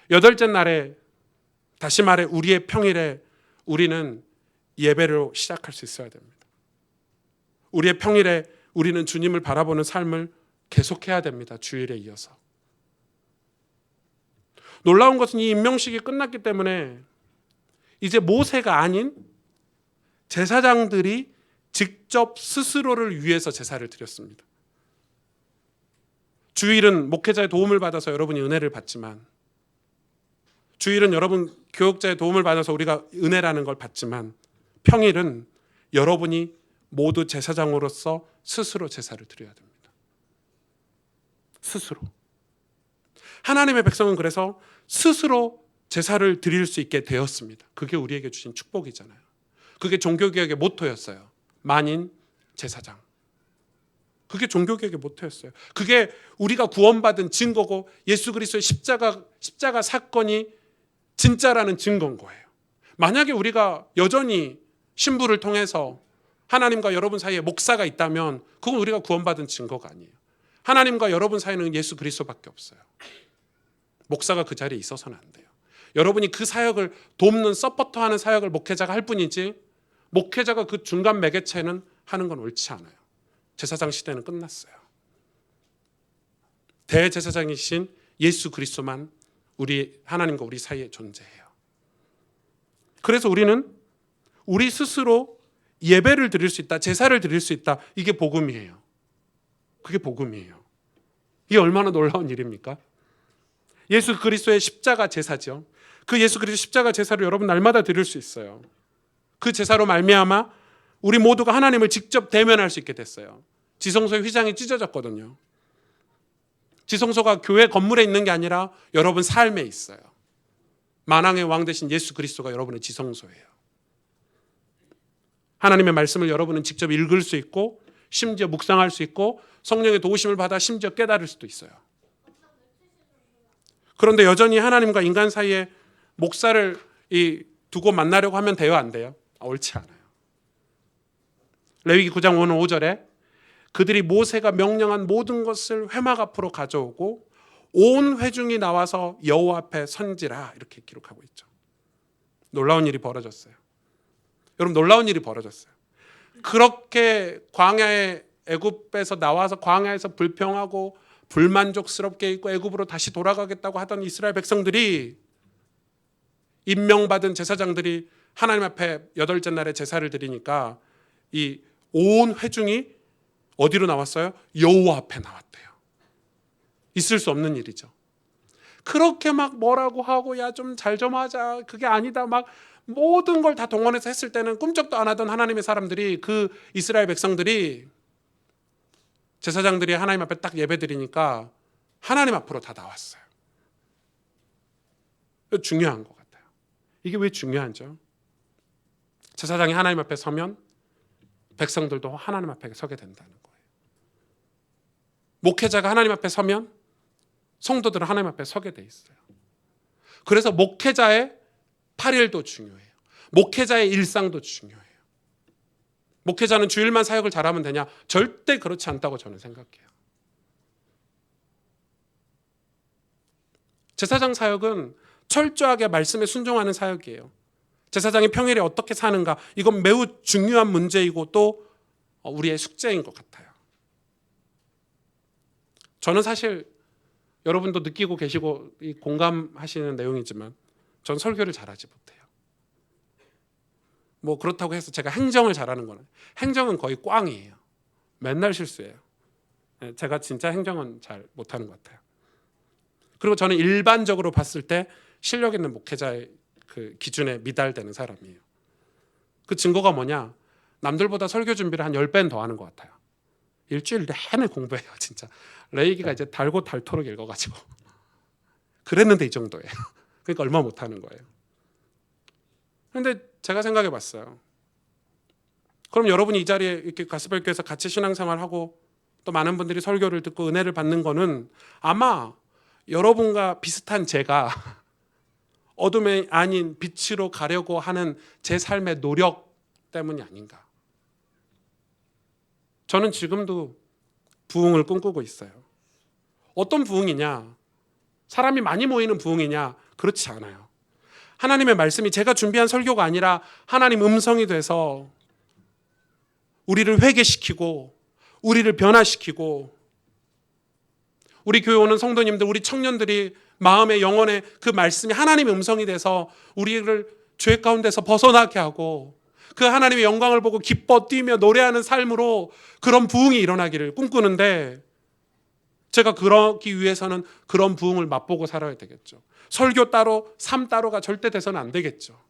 여덟째 날에, 다시 말해 우리의 평일에 우리는 예배로 시작할 수 있어야 됩니다. 우리의 평일에 우리는 주님을 바라보는 삶을 계속해야 됩니다. 주일에 이어서. 놀라운 것은 이 임명식이 끝났기 때문에 이제 모세가 아닌 제사장들이 직접 스스로를 위해서 제사를 드렸습니다. 주일은 목회자의 도움을 받아서 여러분이 은혜를 받지만, 주일은 여러분 교육자의 도움을 받아서 우리가 은혜라는 걸 받지만, 평일은 여러분이 모두 제사장으로서 스스로 제사를 드려야 됩니다. 스스로. 하나님의 백성은 그래서 스스로 제사를 드릴 수 있게 되었습니다. 그게 우리에게 주신 축복이잖아요. 그게 종교개혁의 모토였어요. 만인 제사장. 그게 종교개혁의 모토였어요. 그게 우리가 구원받은 증거고 예수 그리스도의 십자가 사건이 진짜라는 증거인 거예요. 만약에 우리가 여전히 신부를 통해서 하나님과 여러분 사이에 목사가 있다면 그건 우리가 구원받은 증거가 아니에요. 하나님과 여러분 사이에는 예수 그리스도밖에 없어요. 목사가 그 자리에 있어서는 안 돼요. 여러분이 그 사역을 돕는 서포터하는 사역을 목회자가 할 뿐이지, 목회자가 그 중간 매개체는 하는 건 옳지 않아요. 제사장 시대는 끝났어요. 대제사장이신 예수 그리스도만 우리 하나님과 우리 사이에 존재해요. 그래서 우리는 우리 스스로 예배를 드릴 수 있다, 제사를 드릴 수 있다. 이게 복음이에요. 그게 복음이에요. 이게 얼마나 놀라운 일입니까? 예수 그리스도의 십자가 제사죠. 그 예수 그리스도 십자가 제사를 여러분 날마다 드릴 수 있어요. 그 제사로 말미암아 우리 모두가 하나님을 직접 대면할 수 있게 됐어요. 지성소의 휘장이 찢어졌거든요. 지성소가 교회 건물에 있는 게 아니라 여러분 삶에 있어요. 만왕의 왕 되신 예수 그리스도가 여러분의 지성소예요. 하나님의 말씀을 여러분은 직접 읽을 수 있고, 심지어 묵상할 수 있고, 성령의 도우심을 받아 심지어 깨달을 수도 있어요. 그런데 여전히 하나님과 인간 사이에 목사를 두고 만나려고 하면 돼요, 안 돼요? 옳지 않아요. 레위기 9장 5절에 그들이 모세가 명령한 모든 것을 회막 앞으로 가져오고 온 회중이 나와서 여호와 앞에 선지라, 이렇게 기록하고 있죠. 놀라운 일이 벌어졌어요. 여러분, 놀라운 일이 벌어졌어요. 그렇게 광야에 애굽에서 나와서 광야에서 불평하고 불만족스럽게 있고 애굽으로 다시 돌아가겠다고 하던 이스라엘 백성들이, 임명받은 제사장들이 하나님 앞에 여덟째 날에 제사를 드리니까 이 온 회중이 어디로 나왔어요? 여호와 앞에 나왔대요. 있을 수 없는 일이죠. 그렇게 막 뭐라고 하고 야 좀 잘 좀 하자, 그게 아니다, 막 모든 걸 다 동원해서 했을 때는 꿈쩍도 안 하던 하나님의 사람들이, 그 이스라엘 백성들이, 제사장들이 하나님 앞에 딱 예배드리니까 하나님 앞으로 다 나왔어요. 중요한 것 같아요. 이게 왜 중요하죠? 제사장이 하나님 앞에 서면 백성들도 하나님 앞에 서게 된다는 거예요. 목회자가 하나님 앞에 서면 성도들은 하나님 앞에 서게 돼 있어요. 그래서 목회자의 8일도 중요해요. 목회자의 일상도 중요해요. 목회자는 주일만 사역을 잘하면 되냐? 절대 그렇지 않다고 저는 생각해요. 제사장 사역은 철저하게 말씀에 순종하는 사역이에요. 제사장이 평일에 어떻게 사는가, 이건 매우 중요한 문제이고 또 우리의 숙제인 것 같아요. 저는 사실 여러분도 느끼고 계시고 공감하시는 내용이지만 전 설교를 잘하지 못해요. 뭐 그렇다고 해서 제가 행정을 잘하는 거는, 행정은 거의 꽝이에요. 맨날 실수해요. 제가 진짜 행정은 잘 못하는 것 같아요. 그리고 저는 일반적으로 봤을 때 실력 있는 목회자의 그 기준에 미달되는 사람이에요. 그 증거가 뭐냐? 남들보다 설교 준비를 한 10배는 더 하는 것 같아요. 일주일 내내 공부해요, 진짜. 레이기가 이제 달고 닳도록 읽어가지고 그랬는데 이 정도예요. 그러니까 얼마 못하는 거예요. 그런데 제가 생각해 봤어요. 그럼 여러분이 이 자리에 이렇게 가스펠교회에서 같이 신앙생활하고 또 많은 분들이 설교를 듣고 은혜를 받는 거는 아마 여러분과 비슷한 제가 어둠이 아닌 빛으로 가려고 하는 제 삶의 노력 때문이 아닌가. 저는 지금도 부흥을 꿈꾸고 있어요. 어떤 부흥이냐? 사람이 많이 모이는 부흥이냐? 그렇지 않아요. 하나님의 말씀이 제가 준비한 설교가 아니라 하나님 음성이 돼서 우리를 회개시키고 우리를 변화시키고 우리 교회 오는 성도님들, 우리 청년들이 마음의 영혼의 그 말씀이 하나님의 음성이 돼서 우리를 죄 가운데서 벗어나게 하고 그 하나님의 영광을 보고 기뻐 뛰며 노래하는 삶으로 그런 부흥이 일어나기를 꿈꾸는데 제가 그러기 위해서는 그런 부흥을 맛보고 살아야 되겠죠. 설교 따로, 삶 따로가 절대 돼서는 안 되겠죠.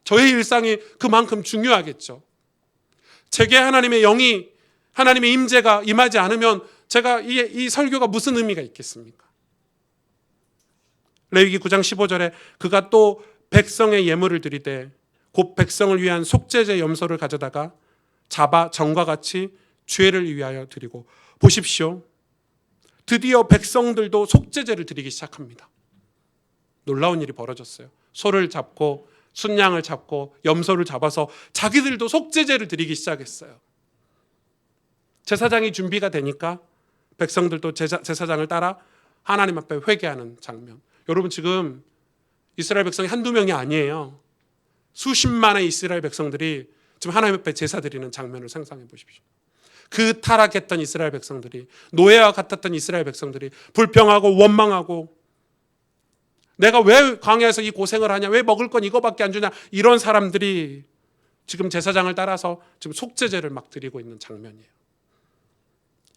저의 일상이 그만큼 중요하겠죠. 제게 하나님의 영이, 하나님의 임재가 임하지 않으면 제가 이 설교가 무슨 의미가 있겠습니까? 레위기 9장 15절에 그가 또 백성의 예물을 드리되 곧 백성을 위한 속죄제 염소를 가져다가 잡아 전과 같이 죄를 위하여 드리고, 보십시오. 드디어 백성들도 속죄제를 드리기 시작합니다. 놀라운 일이 벌어졌어요. 소를 잡고 순양을 잡고 염소를 잡아서 자기들도 속죄제를 드리기 시작했어요. 제사장이 준비가 되니까 백성들도 제사장을 따라 하나님 앞에 회개하는 장면. 여러분, 지금 이스라엘 백성이 한두 명이 아니에요. 수십만의 이스라엘 백성들이 지금 하나님 앞에 제사 드리는 장면을 상상해 보십시오. 그 타락했던 이스라엘 백성들이, 노예와 같았던 이스라엘 백성들이 불평하고 원망하고 내가 왜 광야에서 이 고생을 하냐, 왜 먹을 건 이거밖에 안 주냐, 이런 사람들이 지금 제사장을 따라서 지금 속죄제를 막 드리고 있는 장면이에요.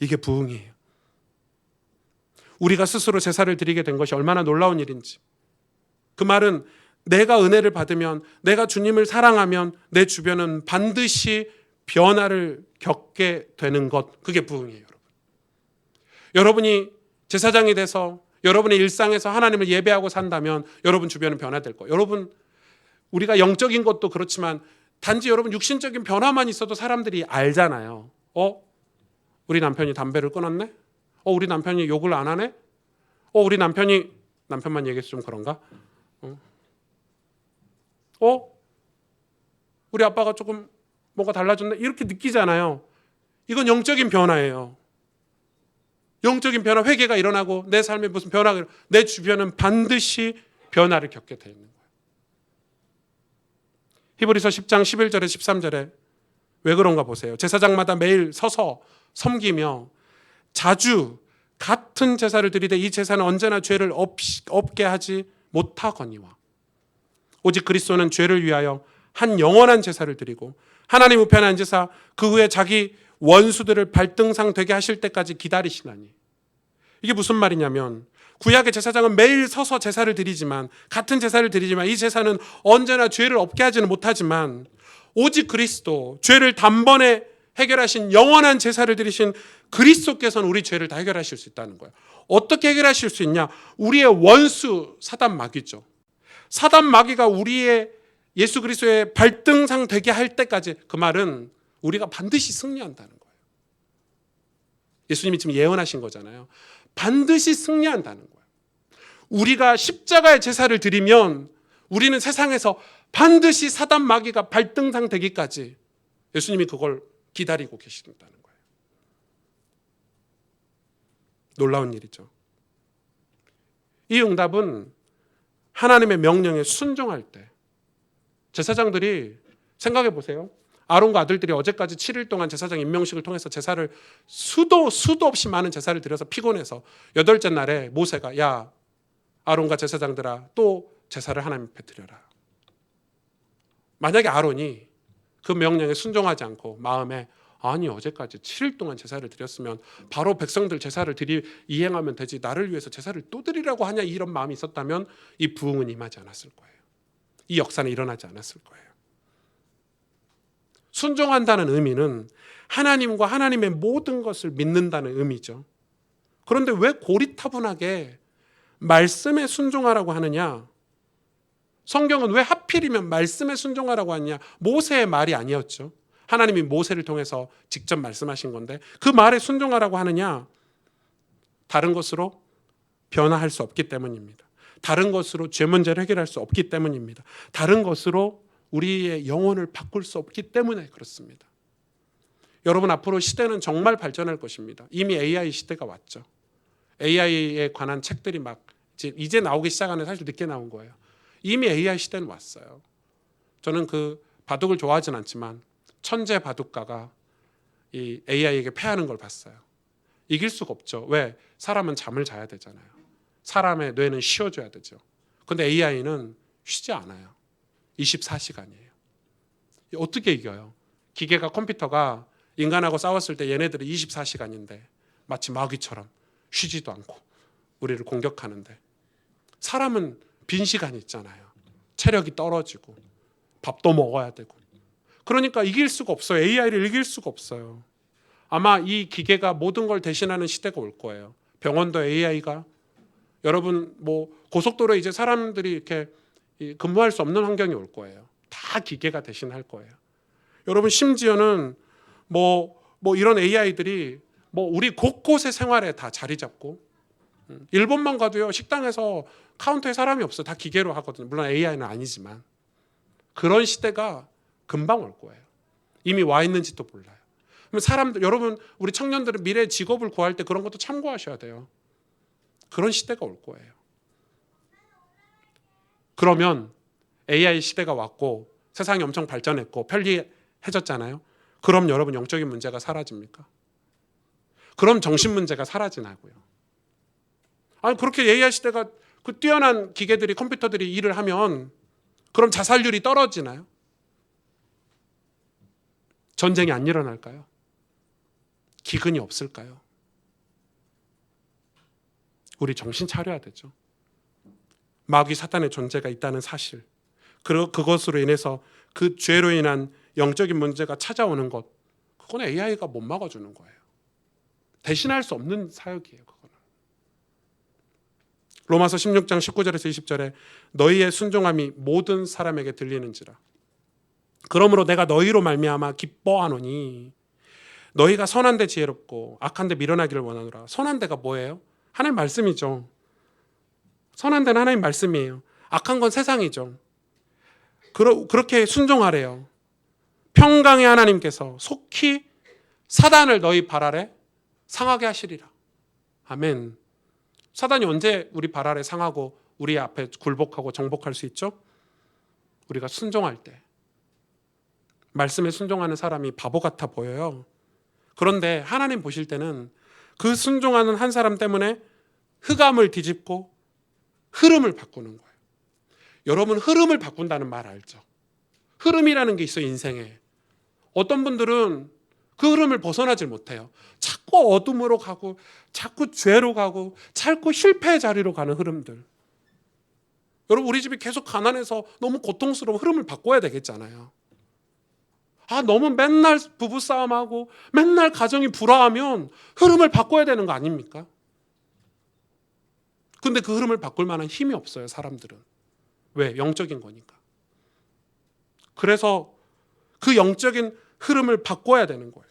이게 부흥이에요. 우리가 스스로 제사를 드리게 된 것이 얼마나 놀라운 일인지. 그 말은 내가 은혜를 받으면, 내가 주님을 사랑하면 내 주변은 반드시 변화를 겪게 되는 것, 그게 부흥이에요. 여러분이 제사장이 돼서 여러분의 일상에서 하나님을 예배하고 산다면 여러분 주변은 변화될 거예요. 여러분, 우리가 영적인 것도 그렇지만 단지 여러분 육신적인 변화만 있어도 사람들이 알잖아요. 우리 남편이 담배를 끊었네? 우리 남편이 욕을 안 하네? 우리 남편만 얘기해서 좀 그런가? 우리 아빠가 조금 뭔가 달라졌네? 이렇게 느끼잖아요. 이건 영적인 변화예요. 영적인 변화, 회개가 일어나고 내 삶에 무슨 변화가 일어나고 내 주변은 반드시 변화를 겪게 되어 있는 거예요. 히브리서 10장 11절에 13절에 왜 그런가 보세요. 제사장마다 매일 서서 섬기며 자주 같은 제사를 드리되 이 제사는 언제나 죄를 없게 하지 못하거니와 오직 그리스도는 죄를 위하여 한 영원한 제사를 드리고 하나님 우편에 앉으사 그 후에 자기 원수들을 발등상 되게 하실 때까지 기다리시나니. 이게 무슨 말이냐면 구약의 제사장은 매일 서서 제사를 드리지만, 같은 제사를 드리지만 이 제사는 언제나 죄를 없게 하지는 못하지만 오직 그리스도, 죄를 단번에 해결하신 영원한 제사를 드리신 그리스도께서는 우리 죄를 다 해결하실 수 있다는 거예요. 어떻게 해결하실 수 있냐? 우리의 원수 사단 마귀죠. 사단 마귀가 우리의 예수 그리스도의 발등상 되게 할 때까지, 그 말은 우리가 반드시 승리한다는 거예요. 예수님이 지금 예언하신 거잖아요. 반드시 승리한다는 거예요. 우리가 십자가의 제사를 드리면 우리는 세상에서 반드시 사단 마귀가 발등상 되기까지 예수님이 그걸 기다리고 계신다는 거예요. 놀라운 일이죠. 이 응답은 하나님의 명령에 순종할 때, 제사장들이 생각해 보세요. 아론과 아들들이 어제까지 7일 동안 제사장 임명식을 통해서 제사를 수도 없이 많은 제사를 드려서 피곤해서 여덟째 날에 모세가, 야 아론과 제사장들아, 또 제사를 하나님 앞에 드려라. 만약에 아론이 그 명령에 순종하지 않고 마음에, 아니 어제까지 7일 동안 제사를 드렸으면 바로 백성들 제사를 이행하면 되지, 나를 위해서 제사를 또 드리라고 하냐, 이런 마음이 있었다면 이 부흥은 임하지 않았을 거예요. 이 역사는 일어나지 않았을 거예요. 순종한다는 의미는 하나님과 하나님의 모든 것을 믿는다는 의미죠. 그런데 왜 고리타분하게 말씀에 순종하라고 하느냐? 성경은 왜 하필이면 말씀에 순종하라고 하느냐? 모세의 말이 아니었죠. 하나님이 모세를 통해서 직접 말씀하신 건데 그 말에 순종하라고 하느냐? 다른 것으로 변화할 수 없기 때문입니다. 다른 것으로 죄 문제를 해결할 수 없기 때문입니다. 다른 것으로 우리의 영혼을 바꿀 수 없기 때문에 그렇습니다. 여러분, 앞으로 시대는 정말 발전할 것입니다. 이미 AI 시대가 왔죠. AI에 관한 책들이 막 이제 나오기 시작하는, 사실 늦게 나온 거예요. 이미 AI 시대는 왔어요. 저는 그 바둑을 좋아하진 않지만 천재 바둑가가 이 AI에게 패하는 걸 봤어요. 이길 수가 없죠. 왜? 사람은 잠을 자야 되잖아요. 사람의 뇌는 쉬어줘야 되죠. 근데 AI는 쉬지 않아요. 24시간이에요. 어떻게 이겨요? 기계가, 컴퓨터가 인간하고 싸웠을 때 얘네들이 24시간인데 마치 마귀처럼 쉬지도 않고 우리를 공격하는데, 사람은 빈 시간이 있잖아요. 체력이 떨어지고 밥도 먹어야 되고. 그러니까 이길 수가 없어요. AI를 이길 수가 없어요. 아마 이 기계가 모든 걸 대신하는 시대가 올 거예요. 병원도 AI가, 여러분 뭐 고속도로에 이제 사람들이 이렇게 근무할 수 없는 환경이 올 거예요. 다 기계가 대신할 거예요. 여러분, 심지어는 뭐 이런 AI들이 뭐 우리 곳곳의 생활에 다 자리 잡고, 일본만 가도요, 식당에서 카운터에 사람이 없어. 다 기계로 하거든요. 물론 AI는 아니지만. 그런 시대가 금방 올 거예요. 이미 와 있는지도 몰라요. 그럼 사람들, 여러분, 우리 청년들은 미래 직업을 구할 때 그런 것도 참고하셔야 돼요. 그런 시대가 올 거예요. 그러면 AI 시대가 왔고 세상이 엄청 발전했고 편리해졌잖아요. 그럼 여러분, 영적인 문제가 사라집니까? 그럼 정신 문제가 사라지나고요. 아니, 그렇게 AI 시대가 그 뛰어난 기계들이, 컴퓨터들이 일을 하면 그럼 자살률이 떨어지나요? 전쟁이 안 일어날까요? 기근이 없을까요? 우리 정신 차려야 되죠. 마귀 사탄의 존재가 있다는 사실, 그것으로 인해서 그 죄로 인한 영적인 문제가 찾아오는 것, 그건 AI가 못 막아주는 거예요. 대신할 수 없는 사역이에요. 그거는. 로마서 16장 19절에서 20절에 너희의 순종함이 모든 사람에게 들리는지라. 그러므로 내가 너희로 말미암아 기뻐하노니 너희가 선한 데 지혜롭고 악한 데 미련하기를 원하노라. 선한 데가 뭐예요? 하나님 말씀이죠. 선한 데는 하나님 말씀이에요. 악한 건 세상이죠. 그렇게 순종하래요. 평강의 하나님께서 속히 사단을 너희 발 아래 상하게 하시리라. 아멘. 사단이 언제 우리 발 아래 상하고 우리 앞에 굴복하고 정복할 수 있죠? 우리가 순종할 때. 말씀에 순종하는 사람이 바보 같아 보여요. 그런데 하나님 보실 때는 그 순종하는 한 사람 때문에 흑암을 뒤집고 흐름을 바꾸는 거예요. 여러분, 흐름을 바꾼다는 말 알죠? 흐름이라는 게 있어요, 인생에. 어떤 분들은 그 흐름을 벗어나질 못해요. 자꾸 어둠으로 가고 자꾸 죄로 가고 자꾸 실패의 자리로 가는 흐름들. 여러분, 우리 집이 계속 가난해서 너무 고통스러운 흐름을 바꿔야 되겠잖아요. 너무 맨날 부부싸움하고 맨날 가정이 불화하면 흐름을 바꿔야 되는 거 아닙니까? 근데 그 흐름을 바꿀 만한 힘이 없어요, 사람들은. 왜? 영적인 거니까. 그래서 그 영적인 흐름을 바꿔야 되는 거예요.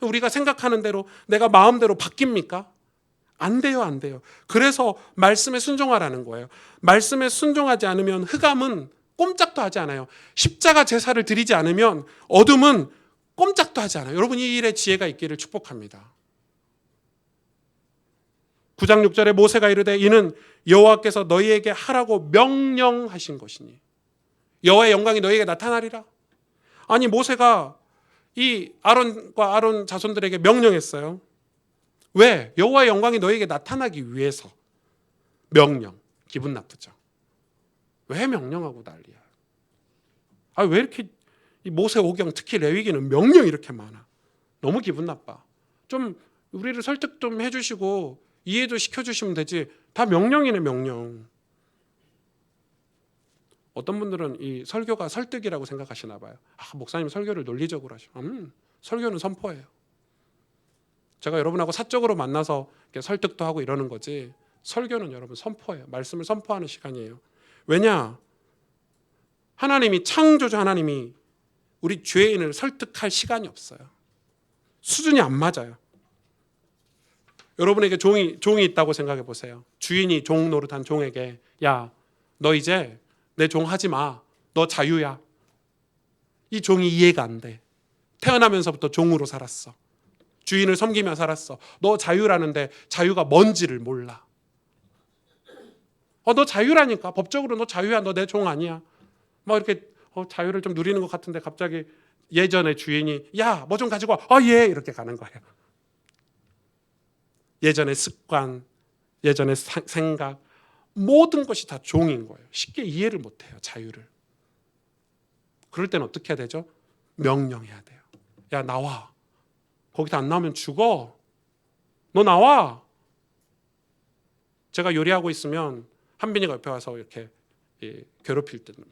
우리가 생각하는 대로 내가 마음대로 바뀝니까? 안 돼요, 안 돼요. 그래서 말씀에 순종하라는 거예요. 말씀에 순종하지 않으면 흑암은 꼼짝도 하지 않아요. 십자가 제사를 드리지 않으면 어둠은 꼼짝도 하지 않아요. 여러분, 이 일에 지혜가 있기를 축복합니다. 9장 6절에 모세가 이르되 이는 여호와께서 너희에게 하라고 명령하신 것이니 여호와의 영광이 너희에게 나타나리라. 아니, 모세가 이 아론과 아론 자손들에게 명령했어요. 왜? 여호와의 영광이 너희에게 나타나기 위해서. 명령. 기분 나쁘죠? 왜 명령하고 난리야? 왜 이렇게 이 모세오경, 특히 레위기는 명령이 이렇게 많아? 너무 기분 나빠. 좀 우리를 설득 좀 해주시고 이해도 시켜주시면 되지. 다 명령이네, 명령. 어떤 분들은 이 설교가 설득이라고 생각하시나 봐요. 목사님 설교를 논리적으로 하셔. 설교는 선포예요. 제가 여러분하고 사적으로 만나서 이렇게 설득도 하고 이러는 거지, 설교는 여러분 선포예요. 말씀을 선포하는 시간이에요. 왜냐? 하나님이 창조주 하나님이 우리 죄인을 설득할 시간이 없어요. 수준이 안 맞아요. 여러분에게 종이 있다고 생각해 보세요. 주인이 종 노릇한 종에게 야, 너 이제 내 종 하지 마. 너 자유야. 이 종이 이해가 안 돼. 태어나면서부터 종으로 살았어. 주인을 섬기며 살았어. 너 자유라는데 자유가 뭔지를 몰라. 너 자유라니까. 법적으로 너 자유야. 너 내 종 아니야. 막 이렇게 자유를 좀 누리는 것 같은데 갑자기 예전에 주인이 야, 뭐 좀 가지고 와. 예. 이렇게 가는 거예요. 예전의 습관, 예전의 생각, 모든 것이 다 종인 거예요. 쉽게 이해를 못해요, 자유를. 그럴 때는 어떻게 해야 되죠? 명령해야 돼요. 야, 나와. 거기서 안 나오면 죽어. 너 나와. 제가 요리하고 있으면 한빈이가 옆에 와서 이렇게 괴롭힐 때는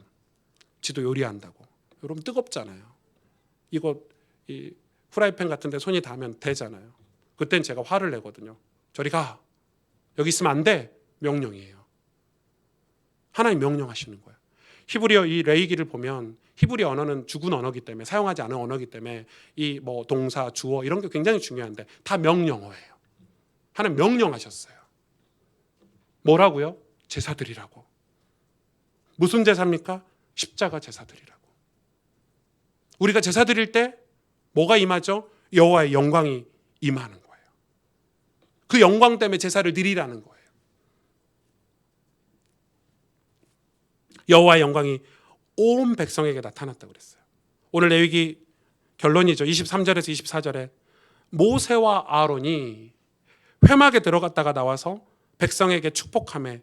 지도 요리한다고. 여러분 뜨겁잖아요. 이거 후라이팬 같은 데 손이 닿으면 되잖아요. 그땐 제가 화를 내거든요. 저리 가. 여기 있으면 안 돼. 명령이에요. 하나님 명령하시는 거예요. 히브리어 이 레이기를 보면 히브리 언어는 죽은 언어이기 때문에 사용하지 않은 언어이기 때문에 이 뭐 동사, 주어 이런 게 굉장히 중요한데 다 명령어예요. 하나님 명령하셨어요. 뭐라고요? 제사 드리라고. 무슨 제사입니까? 십자가 제사 드리라고. 우리가 제사 드릴 때 뭐가 임하죠? 여호와의 영광이 임하는 거예요. 그 영광 때문에 제사를 드리라는 거예요. 여호와의 영광이 온 백성에게 나타났다고 그랬어요. 오늘 레위기 결론이죠. 23절에서 24절에 모세와 아론이 회막에 들어갔다가 나와서 백성에게 축복하며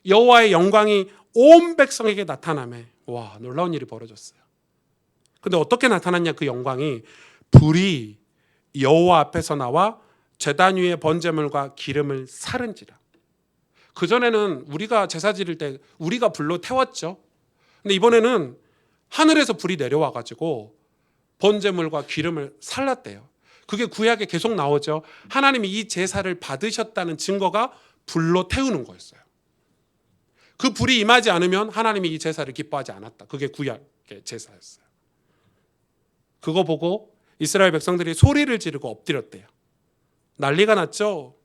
여호와의 영광이 온 백성에게 나타나며 와, 놀라운 일이 벌어졌어요. 근데 어떻게 나타났냐? 그 영광이 불이 여호와 앞에서 나와 제단 위에 번제물과 기름을 사른지라. 그전에는 우리가 제사 지를 때 우리가 불로 태웠죠. 근데 이번에는 하늘에서 불이 내려와 가지고 번제물과 기름을 살랐대요. 그게 구약에 계속 나오죠. 하나님이 이 제사를 받으셨다는 증거가 불로 태우는 거였어요. 그 불이 임하지 않으면 하나님이 이 제사를 기뻐하지 않았다. 그게 구약의 제사였어요. 그거 보고 이스라엘 백성들이 소리를 지르고 엎드렸대요. 난리가 났죠.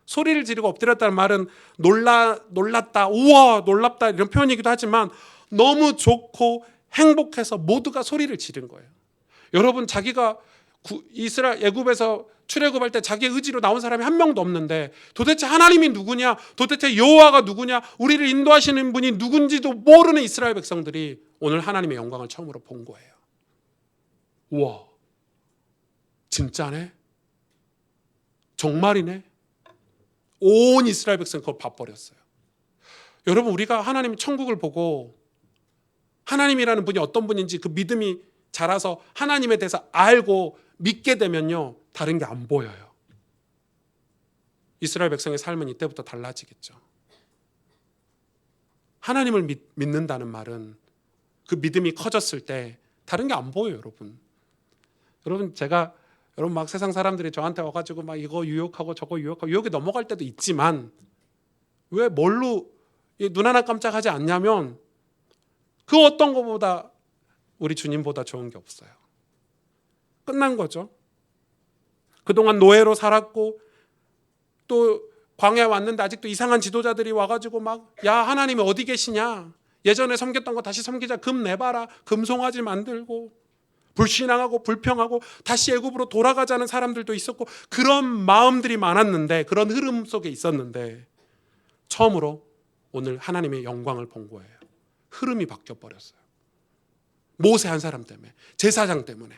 소리를 지르고 엎드렸다는 말은 놀랐다, 우와, 놀랍다 이런 표현이기도 하지만 너무 좋고 행복해서 모두가 소리를 지른 거예요. 여러분, 자기가 이스라엘 애굽에서 출애굽할 때 자기의 의지로 나온 사람이 한 명도 없는데 도대체 하나님이 누구냐, 도대체 여호와가 누구냐, 우리를 인도하시는 분이 누군지도 모르는 이스라엘 백성들이 오늘 하나님의 영광을 처음으로 본 거예요. 우와, 진짜네? 정말이네? 온 이스라엘 백성이 그걸 봐버렸어요. 여러분, 우리가 하나님 천국을 보고 하나님이라는 분이 어떤 분인지 그 믿음이 자라서 하나님에 대해서 알고 믿게 되면요, 다른 게 안 보여요. 이스라엘 백성의 삶은 이때부터 달라지겠죠. 하나님을 믿는다는 말은 그 믿음이 커졌을 때 다른 게 안 보여요, 여러분. 여러분 막 세상 사람들이 저한테 와가지고 막 이거 유혹하고 저거 유혹하고 유혹에 넘어갈 때도 있지만 왜 뭘로 눈 하나 깜짝하지 않냐면 그 어떤 것보다 우리 주님보다 좋은 게 없어요. 끝난 거죠. 그동안 노예로 살았고 또 광야에 왔는데 아직도 이상한 지도자들이 와가지고 막 야, 하나님이 어디 계시냐, 예전에 섬겼던 거 다시 섬기자, 금 내봐라, 금송아지 만들고 불신앙하고 불평하고 다시 애굽으로 돌아가자는 사람들도 있었고 그런 마음들이 많았는데, 그런 흐름 속에 있었는데 처음으로 오늘 하나님의 영광을 본 거예요. 흐름이 바뀌어 버렸어요. 모세 한 사람 때문에, 제사장 때문에.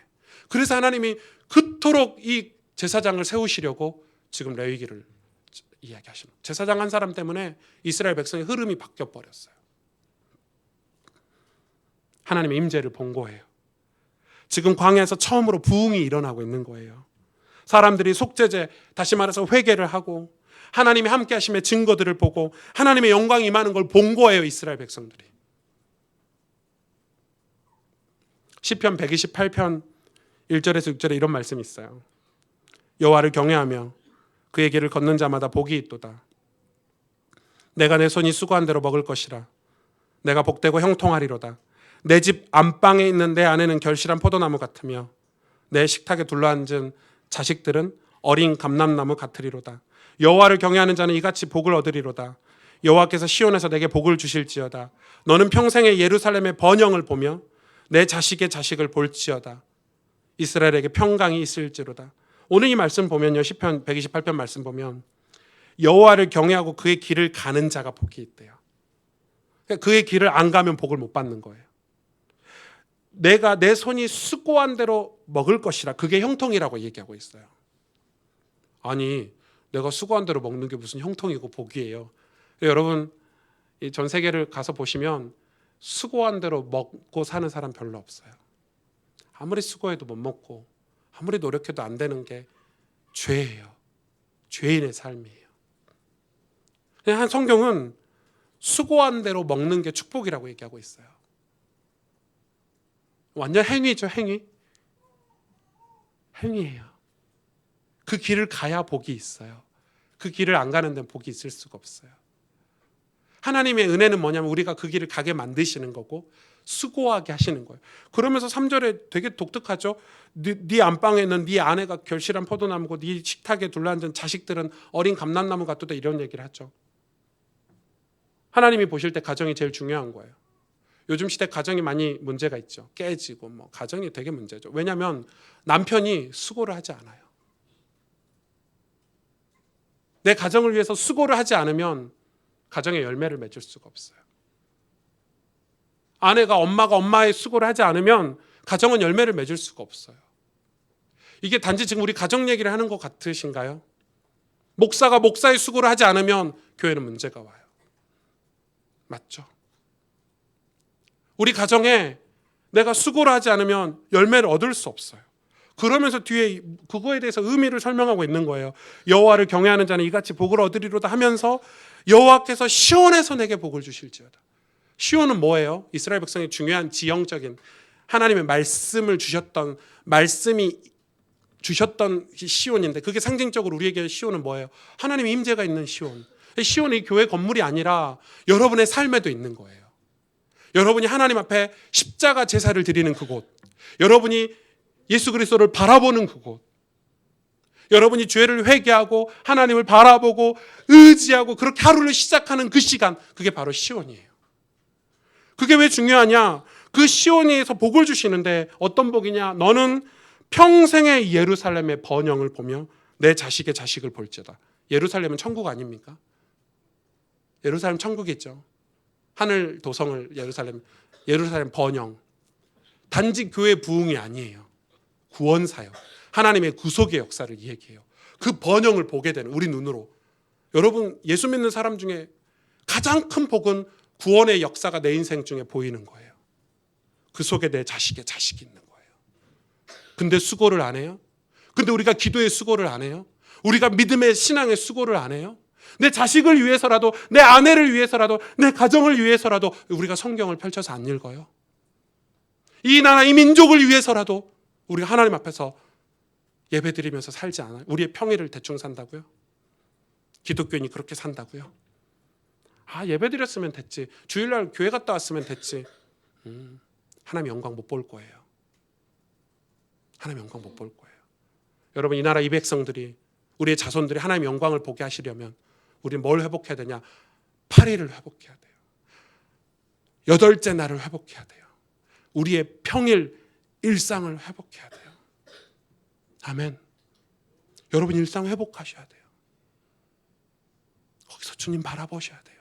그래서 하나님이 그토록 이 제사장을 세우시려고 지금 레위기를 이야기하시는 거예요. 제사장 한 사람 때문에 이스라엘 백성의 흐름이 바뀌어 버렸어요. 하나님의 임재를 본 거예요. 지금 광야에서 처음으로 부흥이 일어나고 있는 거예요. 사람들이 속죄제, 다시 말해서 회개를 하고 하나님이 함께 하심의 증거들을 보고 하나님의 영광이 임하는 걸 본 거예요, 이스라엘 백성들이. 시편 128편 1절에서 6절에 이런 말씀이 있어요. 여호와를 경외하며 그의 길을 걷는 자마다 복이 있도다. 내가 내 손이 수고한 대로 먹을 것이라. 내가 복되고 형통하리로다. 내 집 안방에 있는 내 아내는 결실한 포도나무 같으며 내 식탁에 둘러앉은 자식들은 어린 감람나무 같으리로다. 여호와를 경외하는 자는 이같이 복을 얻으리로다. 여호와께서 시온에서 내게 복을 주실지어다. 너는 평생에 예루살렘의 번영을 보며 내 자식의 자식을 볼지어다. 이스라엘에게 평강이 있을지로다. 오늘 이 말씀 보면요, 시편 128편 말씀 보면 여호와를 경외하고 그의 길을 가는 자가 복이 있대요. 그러니까 그의 길을 안 가면 복을 못 받는 거예요. 내가 내 손이 수고한 대로 먹을 것이라. 그게 형통이라고 얘기하고 있어요. 아니, 내가 수고한 대로 먹는 게 무슨 형통이고 복이에요. 여러분, 전 세계를 가서 보시면 수고한 대로 먹고 사는 사람 별로 없어요. 아무리 수고해도 못 먹고 아무리 노력해도 안 되는 게 죄예요. 죄인의 삶이에요. 한 성경은 수고한 대로 먹는 게 축복이라고 얘기하고 있어요. 완전 행위죠, 행위. 행위예요. 그 길을 가야 복이 있어요. 그 길을 안 가는 데는 복이 있을 수가 없어요. 하나님의 은혜는 뭐냐면 우리가 그 길을 가게 만드시는 거고 수고하게 하시는 거예요. 그러면서 3절에 되게 독특하죠. 네 안방에 있는 네 아내가 결실한 포도나무고 네 식탁에 둘러앉은 자식들은 어린 감람나무 같도다, 이런 얘기를 하죠. 하나님이 보실 때 가정이 제일 중요한 거예요. 요즘 시대 가정이 많이 문제가 있죠. 깨지고 가정이 되게 문제죠. 왜냐하면 남편이 수고를 하지 않아요. 내 가정을 위해서 수고를 하지 않으면 가정의 열매를 맺을 수가 없어요. 아내가 엄마가 엄마의 수고를 하지 않으면 가정은 열매를 맺을 수가 없어요. 이게 단지 지금 우리 가정 얘기를 하는 것 같으신가요? 목사가 목사의 수고를 하지 않으면 교회는 문제가 와요. 맞죠? 우리 가정에 내가 수고를 하지 않으면 열매를 얻을 수 없어요. 그러면서 뒤에 그거에 대해서 의미를 설명하고 있는 거예요. 여호와를 경외하는 자는 이같이 복을 얻으리로다 하면서 여호와께서 시온에서 내게 복을 주실지어다. 시온은 뭐예요? 이스라엘 백성의 중요한 지형적인 하나님의 말씀을 주셨던, 말씀이 주셨던 시온인데, 그게 상징적으로 우리에게 시온은 뭐예요? 하나님의 임재가 있는 시온. 시온이 교회 건물이 아니라 여러분의 삶에도 있는 거예요. 여러분이 하나님 앞에 십자가 제사를 드리는 그곳, 여러분이 예수 그리스도를 바라보는 그곳, 여러분이 죄를 회개하고 하나님을 바라보고 의지하고 그렇게 하루를 시작하는 그 시간, 그게 바로 시온이에요. 그게 왜 중요하냐? 그 시온에서 복을 주시는데 어떤 복이냐? 너는 평생의 예루살렘의 번영을 보며 내 자식의 자식을 볼지어다. 예루살렘은 천국 아닙니까? 예루살렘 천국이죠. 하늘 도성을 예루살렘 번영. 단지 교회 부흥이 아니에요. 구원사역. 하나님의 구속의 역사를 얘기해요. 그 번영을 보게 되는, 우리 눈으로. 여러분, 예수 믿는 사람 중에 가장 큰 복은 구원의 역사가 내 인생 중에 보이는 거예요. 그 속에 내 자식의 자식이 있는 거예요. 근데 수고를 안 해요? 근데 우리가 기도의 수고를 안 해요? 우리가 믿음의 신앙의 수고를 안 해요? 내 자식을 위해서라도, 내 아내를 위해서라도, 내 가정을 위해서라도 우리가 성경을 펼쳐서 안 읽어요? 이 나라, 이 민족을 위해서라도 우리가 하나님 앞에서 예배드리면서 살지 않아요? 우리의 평일을 대충 산다고요? 기독교인이 그렇게 산다고요? 예배드렸으면 됐지, 주일날 교회 갔다 왔으면 됐지. 하나님 영광 못 볼 거예요. 하나님 영광 못 볼 거예요. 여러분, 이 나라 이 백성들이, 우리의 자손들이 하나님 영광을 보게 하시려면 우리는 뭘 회복해야 되냐? 8일을 회복해야 돼요. 8째 날을 회복해야 돼요. 우리의 평일 일상을 회복해야 돼요. 아멘. 여러분, 일상 회복하셔야 돼요. 거기서 주님 바라보셔야 돼요.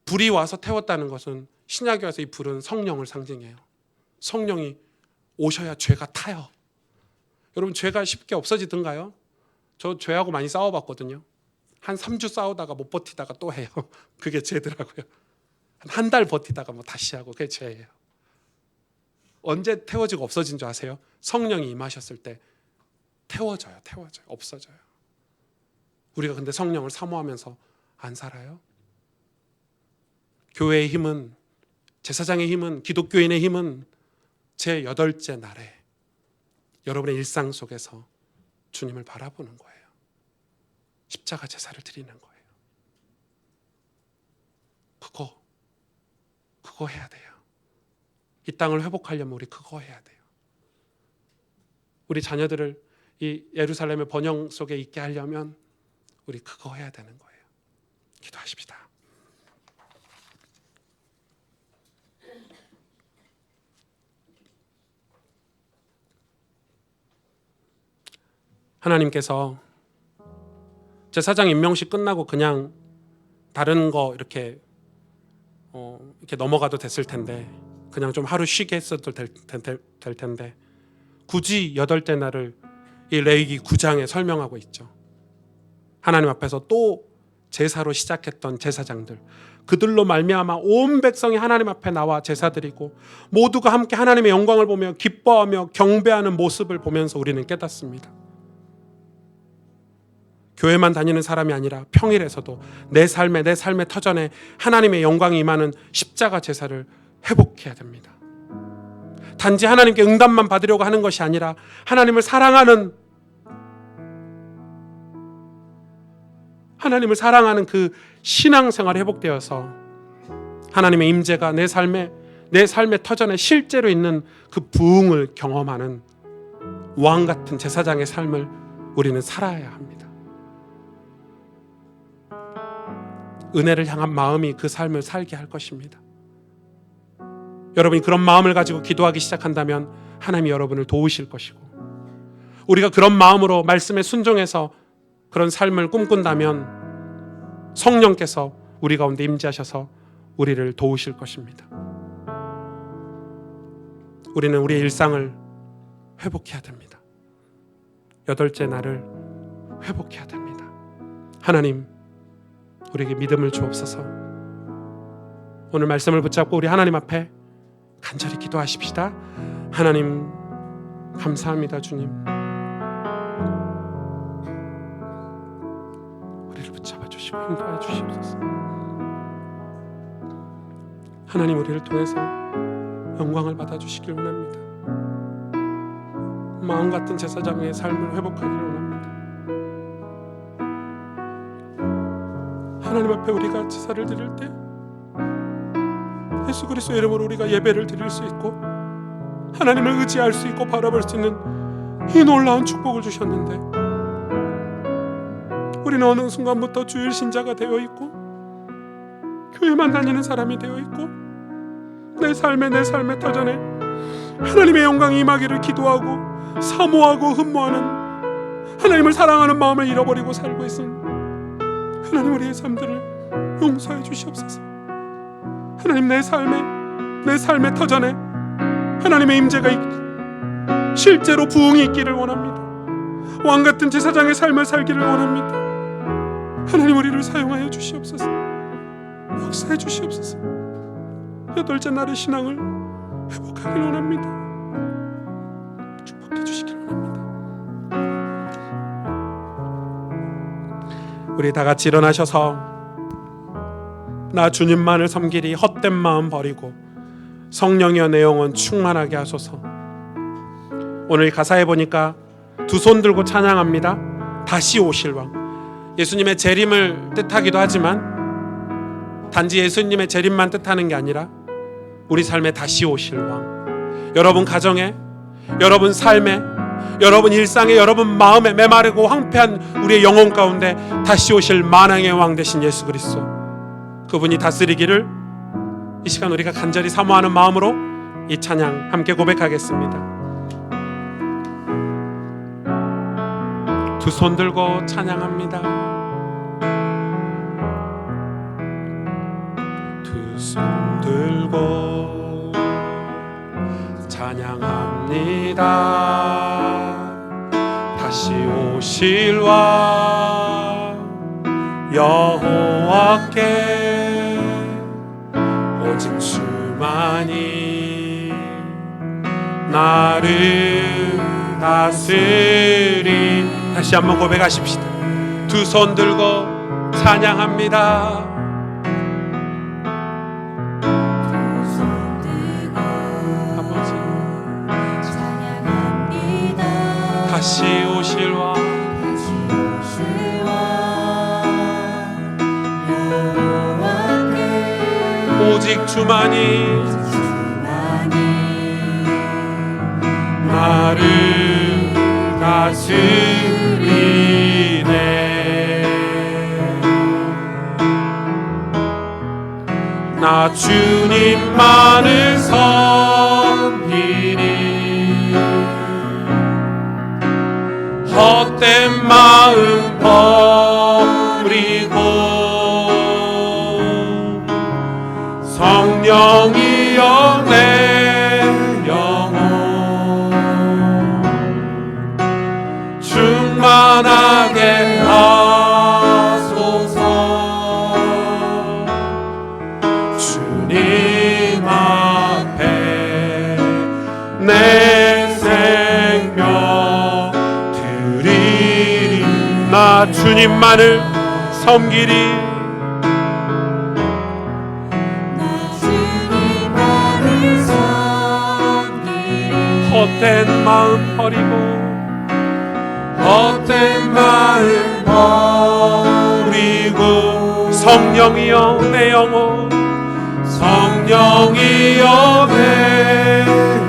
불이 와서 태웠다는 것은, 신약에 와서 이 불은 성령을 상징해요. 성령이 오셔야 죄가 타요. 여러분, 죄가 쉽게 없어지던가요? 저 죄하고 많이 싸워봤거든요. 한 3주 싸우다가 못 버티다가 또 해요. 그게 죄더라고요. 한 달 버티다가 다시 하고, 그게 죄예요. 언제 태워지고 없어진 줄 아세요? 성령이 임하셨을 때 태워져요. 없어져요. 우리가 근데 성령을 사모하면서 안 살아요? 교회의 힘은, 제사장의 힘은, 기독교인의 힘은 제 8째 날에 여러분의 일상 속에서 주님을 바라보는 거예요. 십자가 제사를 드리는 거예요. 그거 해야 돼요. 이 땅을 회복하려면 우리 그거 해야 돼요. 우리 자녀들을 이 예루살렘의 번영 속에 있게 하려면 우리 그거 해야 되는 거예요. 기도하십시다. 하나님께서 제사장 임명식 끝나고 그냥 다른 거 이렇게 넘어가도 됐을 텐데, 그냥 좀 하루 쉬게 했어도 될 텐데, 굳이 8째 날을 이 레위기 9장에 설명하고 있죠. 하나님 앞에서 또 제사로 시작했던 제사장들, 그들로 말미암아 온 백성이 하나님 앞에 나와 제사드리고 모두가 함께 하나님의 영광을 보며 기뻐하며 경배하는 모습을 보면서 우리는 깨닫습니다. 교회만 다니는 사람이 아니라 평일에서도 내 삶의 터전에 하나님의 영광이 임하는 십자가 제사를 회복해야 됩니다. 단지 하나님께 응답만 받으려고 하는 것이 아니라 하나님을 사랑하는 그 신앙생활이 회복되어서 하나님의 임재가 내 삶의 터전에 실제로 있는 그 부흥을 경험하는 왕 같은 제사장의 삶을 우리는 살아야 합니다. 은혜를 향한 마음이 그 삶을 살게 할 것입니다. 여러분이 그런 마음을 가지고 기도하기 시작한다면 하나님이 여러분을 도우실 것이고, 우리가 그런 마음으로 말씀에 순종해서 그런 삶을 꿈꾼다면 성령께서 우리 가운데 임재하셔서 우리를 도우실 것입니다. 우리는 우리의 일상을 회복해야 됩니다. 8째 날을 회복해야 됩니다. 하나님, 우리에게 믿음을 주옵소서. 오늘 말씀을 붙잡고 우리 하나님 앞에 간절히 기도하십시다. 하나님 감사합니다. 주님, 우리를 붙잡아 주시고 인도하여 주시옵소서. 하나님, 우리를 통해서 영광을 받아 주시길 원합니다. 마음 같은 제사장의 삶을 회복하기를 원합니다. 하나님 앞에 우리가 제사를 드릴 때 예수 그리스도의 이름으로 우리가 예배를 드릴 수 있고 하나님을 의지할 수 있고 바라볼 수 있는 이 놀라운 축복을 주셨는데, 우리는 어느 순간부터 주일 신자가 되어 있고 교회만 다니는 사람이 되어 있고 내 삶의 터전에 하나님의 영광이 임하기를 기도하고 사모하고 흠모하는, 하나님을 사랑하는 마음을 잃어버리고 살고 있은 하나님, 우리의 삶들을 용서해 주시옵소서. 하나님, 내 삶의 터전에 하나님의 임재가 실제로 부흥이 있기를 원합니다. 왕같은 제사장의 삶을 살기를 원합니다. 하나님, 우리를 사용하여 주시옵소서. 역사해 주시옵소서. 8째 날의 신앙을 회복하기를 원합니다. 축복해 주시기를 원합니다. 우리 다 같이 일어나셔서 나 주님만을 섬기리 헛된 마음 버리고 성령이여 내 영혼 충만하게 하소서. 오늘 가사에 보니까 두 손 들고 찬양합니다. 다시 오실 왕. 예수님의 재림을 뜻하기도 하지만 단지 예수님의 재림만 뜻하는 게 아니라 우리 삶에 다시 오실 왕. 여러분 가정에, 여러분 삶에, 여러분 일상에, 여러분 마음에 메마르고 황폐한 우리의 영혼 가운데 다시 오실 만왕의 왕 되신 예수 그리스도, 그분이 다스리기를 이 시간 우리가 간절히 사모하는 마음으로 이 찬양 함께 고백하겠습니다. 두 손 들고 찬양합니다. 두 손 들고 찬양합니다. 다시 오실 왕 여호와께 오직 주만이 나를 다스리. 다시 한번 고백하십시다. 두 손 들고 찬양합니다. 아버지, 찬양합니다. 다시 오실 왕 오직 주만이 나를 다스리네. 나 주님만을 섬기리. 헛된 마음 버리고 성령이여 내 영혼 충만하게 하소서. 주님 앞에 내 생명 드리리. 나 주님만을 섬기리. 헛된 마음 버리고 헛된 마음 버리고 성령이여 내 영혼 성령이여 내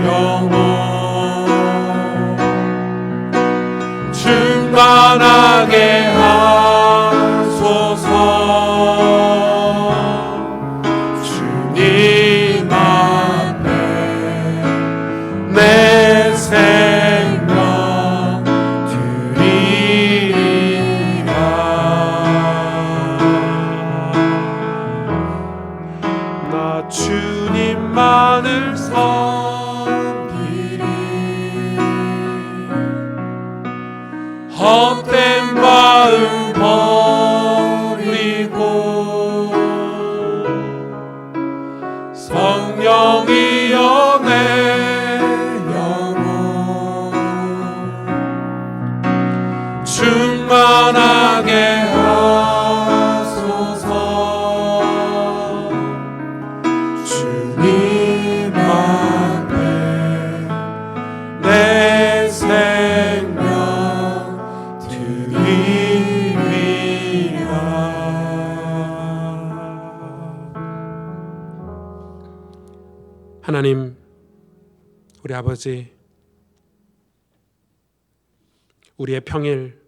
영혼 충만하게 하소서. 주님 앞에 내 생명 드리리라. 나 주님만을 섬기리. 헛된 마음 버리고 성령이여 내 영혼 충만하게 하소서. 주님 앞에 내 생명 드리리라. 하나님, 우리 아버지, 우리의 평일,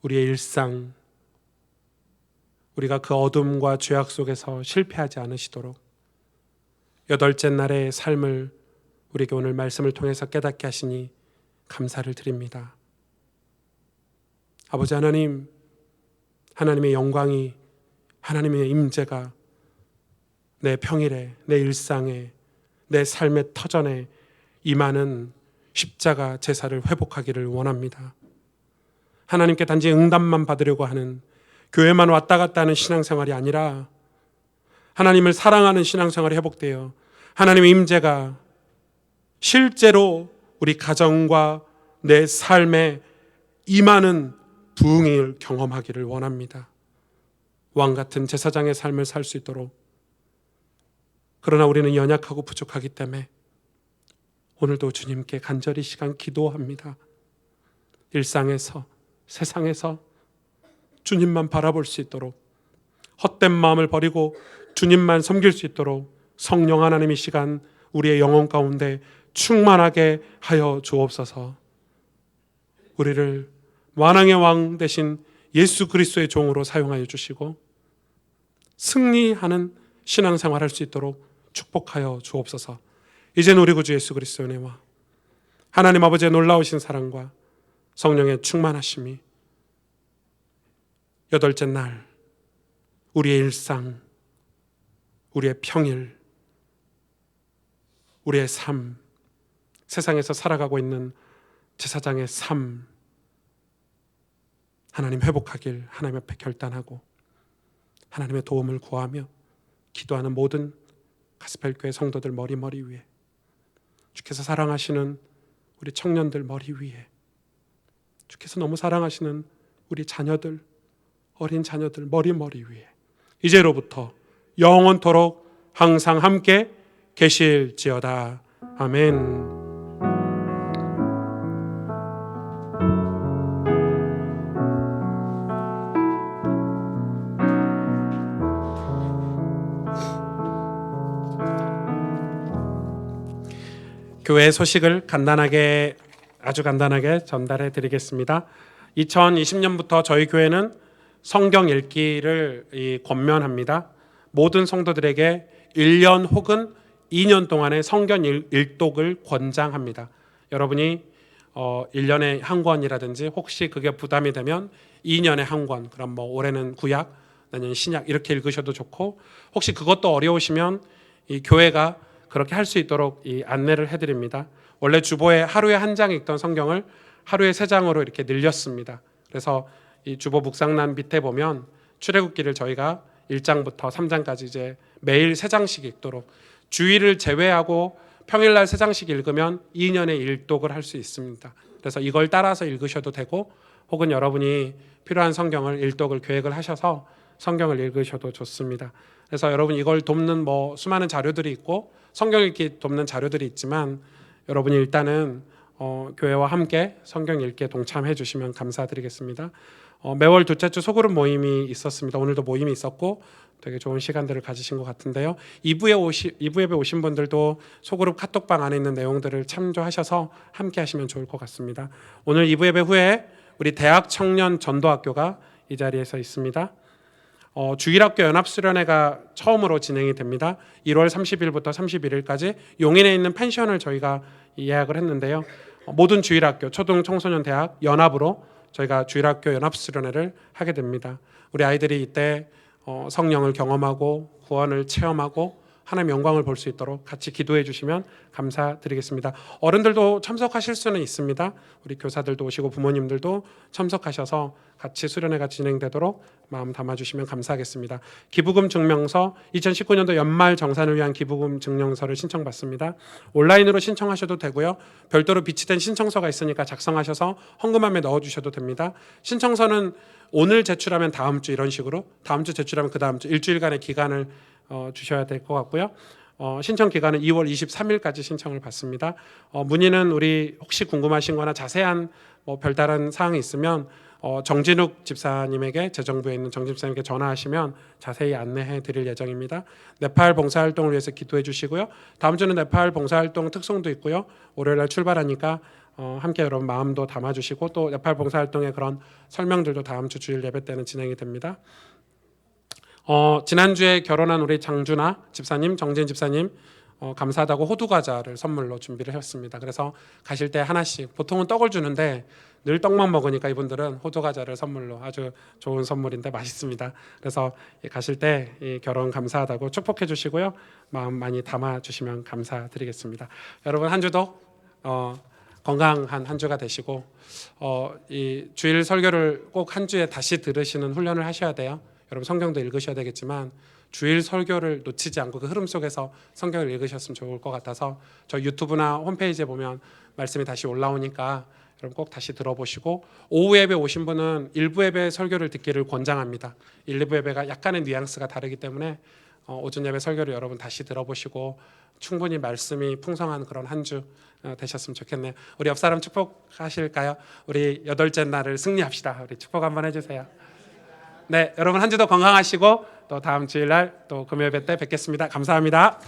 우리의 일상, 우리가 그 어둠과 죄악 속에서 실패하지 않으시도록 여덟째 날의 삶을 우리에게 오늘 말씀을 통해서 깨닫게 하시니 감사를 드립니다. 아버지 하나님, 하나님의 영광이, 하나님의 임재가 내 평일에, 내 일상에, 내 삶의 터전에 임하는 십자가 제사를 회복하기를 원합니다. 하나님께 단지 응답만 받으려고 하는, 교회만 왔다 갔다 하는 신앙생활이 아니라 하나님을 사랑하는 신앙생활이 회복되어 하나님의 임재가 실제로 우리 가정과 내 삶에 임하는 부흥을 경험하기를 원합니다. 왕같은 제사장의 삶을 살 수 있도록. 그러나 우리는 연약하고 부족하기 때문에 오늘도 주님께 간절히 시간 기도합니다. 일상에서, 세상에서 주님만 바라볼 수 있도록, 헛된 마음을 버리고 주님만 섬길 수 있도록 성령 하나님 이 시간 우리의 영혼 가운데 충만하게 하여 주옵소서. 우리를 만왕의 왕 대신 예수 그리스도의 종으로 사용하여 주시고 승리하는 신앙생활 할 수 있도록 축복하여 주옵소서. 이제는 우리 구주 예수 그리스도의 은혜와 하나님 아버지의 놀라우신 사랑과 성령의 충만하심이 여덟째 날 우리의 일상, 우리의 평일, 우리의 삶, 세상에서 살아가고 있는 제사장의 삶, 하나님 회복하길 하나님 앞에 결단하고 하나님의 도움을 구하며 기도하는 모든 가스펠교회 성도들 머리 위에, 주께서 사랑하시는 우리 청년들 머리 위에, 주께서 너무 사랑하시는 우리 자녀들, 어린 자녀들 머리 위에 이제로부터 영원토록 항상 함께 계실지어다. 아멘. 교회 소식을 아주 간단하게 전달해 드리겠습니다. 2020년부터 저희 교회는 성경 읽기를 권면합니다. 모든 성도들에게 1년 혹은 2년 동안의 성경 일독을 권장합니다. 여러분이 1년에 한 권이라든지 혹시 그게 부담이 되면 2년에 한 권, 그럼 뭐 올해는 구약, 내년 신약 이렇게 읽으셔도 좋고, 혹시 그것도 어려우시면 이 교회가 그렇게 할 수 있도록 이 안내를 해드립니다. 원래 주보에 하루에 한 장 읽던 성경을 하루에 3장으로 이렇게 늘렸습니다. 그래서 이 주보 묵상란 밑에 보면 출애굽기를 저희가 1장부터 3장까지 이제 매일 3장씩 읽도록, 주일을 제외하고 평일날 3장씩 읽으면 2년의 일독을 할 수 있습니다. 그래서 이걸 따라서 읽으셔도 되고, 혹은 여러분이 필요한 성경을 일독을 계획을 하셔서 성경을 읽으셔도 좋습니다. 그래서 여러분 이걸 돕는 수많은 자료들이 있고 성경 읽기 돕는 자료들이 있지만, 여러분이 일단은 교회와 함께 성경 읽기에 동참해 주시면 감사드리겠습니다. 매월 둘째 주 소그룹 모임이 있었습니다. 오늘도 모임이 있었고 되게 좋은 시간들을 가지신 것 같은데요. 2부 예배 오신 분들도 소그룹 카톡방 안에 있는 내용들을 참조하셔서 함께 하시면 좋을 것 같습니다. 오늘 2부 예배 후에 우리 대학 청년 전도학교가 이 자리에서 있습니다. 주일학교 연합수련회가 처음으로 진행이 됩니다. 1월 30일부터 31일까지 용인에 있는 펜션을 저희가 예약을 했는데요. 모든 주일학교, 초등, 청소년, 대학 연합으로 저희가 주일학교 연합수련회를 하게 됩니다. 우리 아이들이 이때 성령을 경험하고 구원을 체험하고 하나님의 영광을 볼 수 있도록 같이 기도해 주시면 감사드리겠습니다. 어른들도 참석하실 수는 있습니다. 우리 교사들도 오시고 부모님들도 참석하셔서 같이 수련회가 진행되도록 마음 담아주시면 감사하겠습니다. 기부금 증명서, 2019년도 연말 정산을 위한 기부금 증명서를 신청받습니다. 온라인으로 신청하셔도 되고요. 별도로 비치된 신청서가 있으니까 작성하셔서 헌금함에 넣어주셔도 됩니다. 신청서는 오늘 제출하면 다음 주, 이런 식으로 다음 주 제출하면 그 다음 주, 일주일간의 기간을 주셔야 될 것 같고요. 신청 기간은 2월 23일까지 신청을 받습니다. 문의는 우리 혹시 궁금하신 거나 자세한 별다른 사항이 있으면 정진욱 집사님에게, 재정부에 있는 정 집사님께 전화하시면 자세히 안내해 드릴 예정입니다. 네팔 봉사활동을 위해서 기도해 주시고요. 다음 주는 네팔 봉사활동 특송도 있고요. 월요일날 출발하니까 함께 여러분 마음도 담아주시고, 또 네팔 봉사활동의 그런 설명들도 다음 주 주일 예배 때는 진행이 됩니다. 지난주에 결혼한 우리 장준아 집사님, 정진 집사님 감사하다고 호두 과자를 선물로 준비를 했습니다. 그래서 가실 때 하나씩, 보통은 떡을 주는데 늘 떡만 먹으니까 이분들은 호두 과자를 선물로, 아주 좋은 선물인데 맛있습니다. 그래서 가실 때 이 결혼 감사하다고 축복해 주시고요. 마음 많이 담아 주시면 감사드리겠습니다. 여러분 한 주도 건강한 한 주가 되시고, 이 주일 설교를 꼭 한 주에 다시 들으시는 훈련을 하셔야 돼요. 여러분 성경도 읽으셔야 되겠지만 주일 설교를 놓치지 않고 그 흐름 속에서 성경을 읽으셨으면 좋을 것 같아서, 저 유튜브나 홈페이지에 보면 말씀이 다시 올라오니까 여러분 꼭 다시 들어보시고, 오후 예배 오신 분은 일부 예배 설교를 듣기를 권장합니다. 1, 2부 예배가 약간의 뉘앙스가 다르기 때문에 오전 예배 설교를 여러분 다시 들어보시고 충분히 말씀이 풍성한 그런 한 주 되셨으면 좋겠네요. 우리 옆 사람 축복하실까요? 우리 8째 날을 승리합시다. 우리 축복 한번 해주세요. 네, 여러분 한 주도 건강하시고 또 다음 주일날 또 금요일 때 뵙겠습니다. 감사합니다.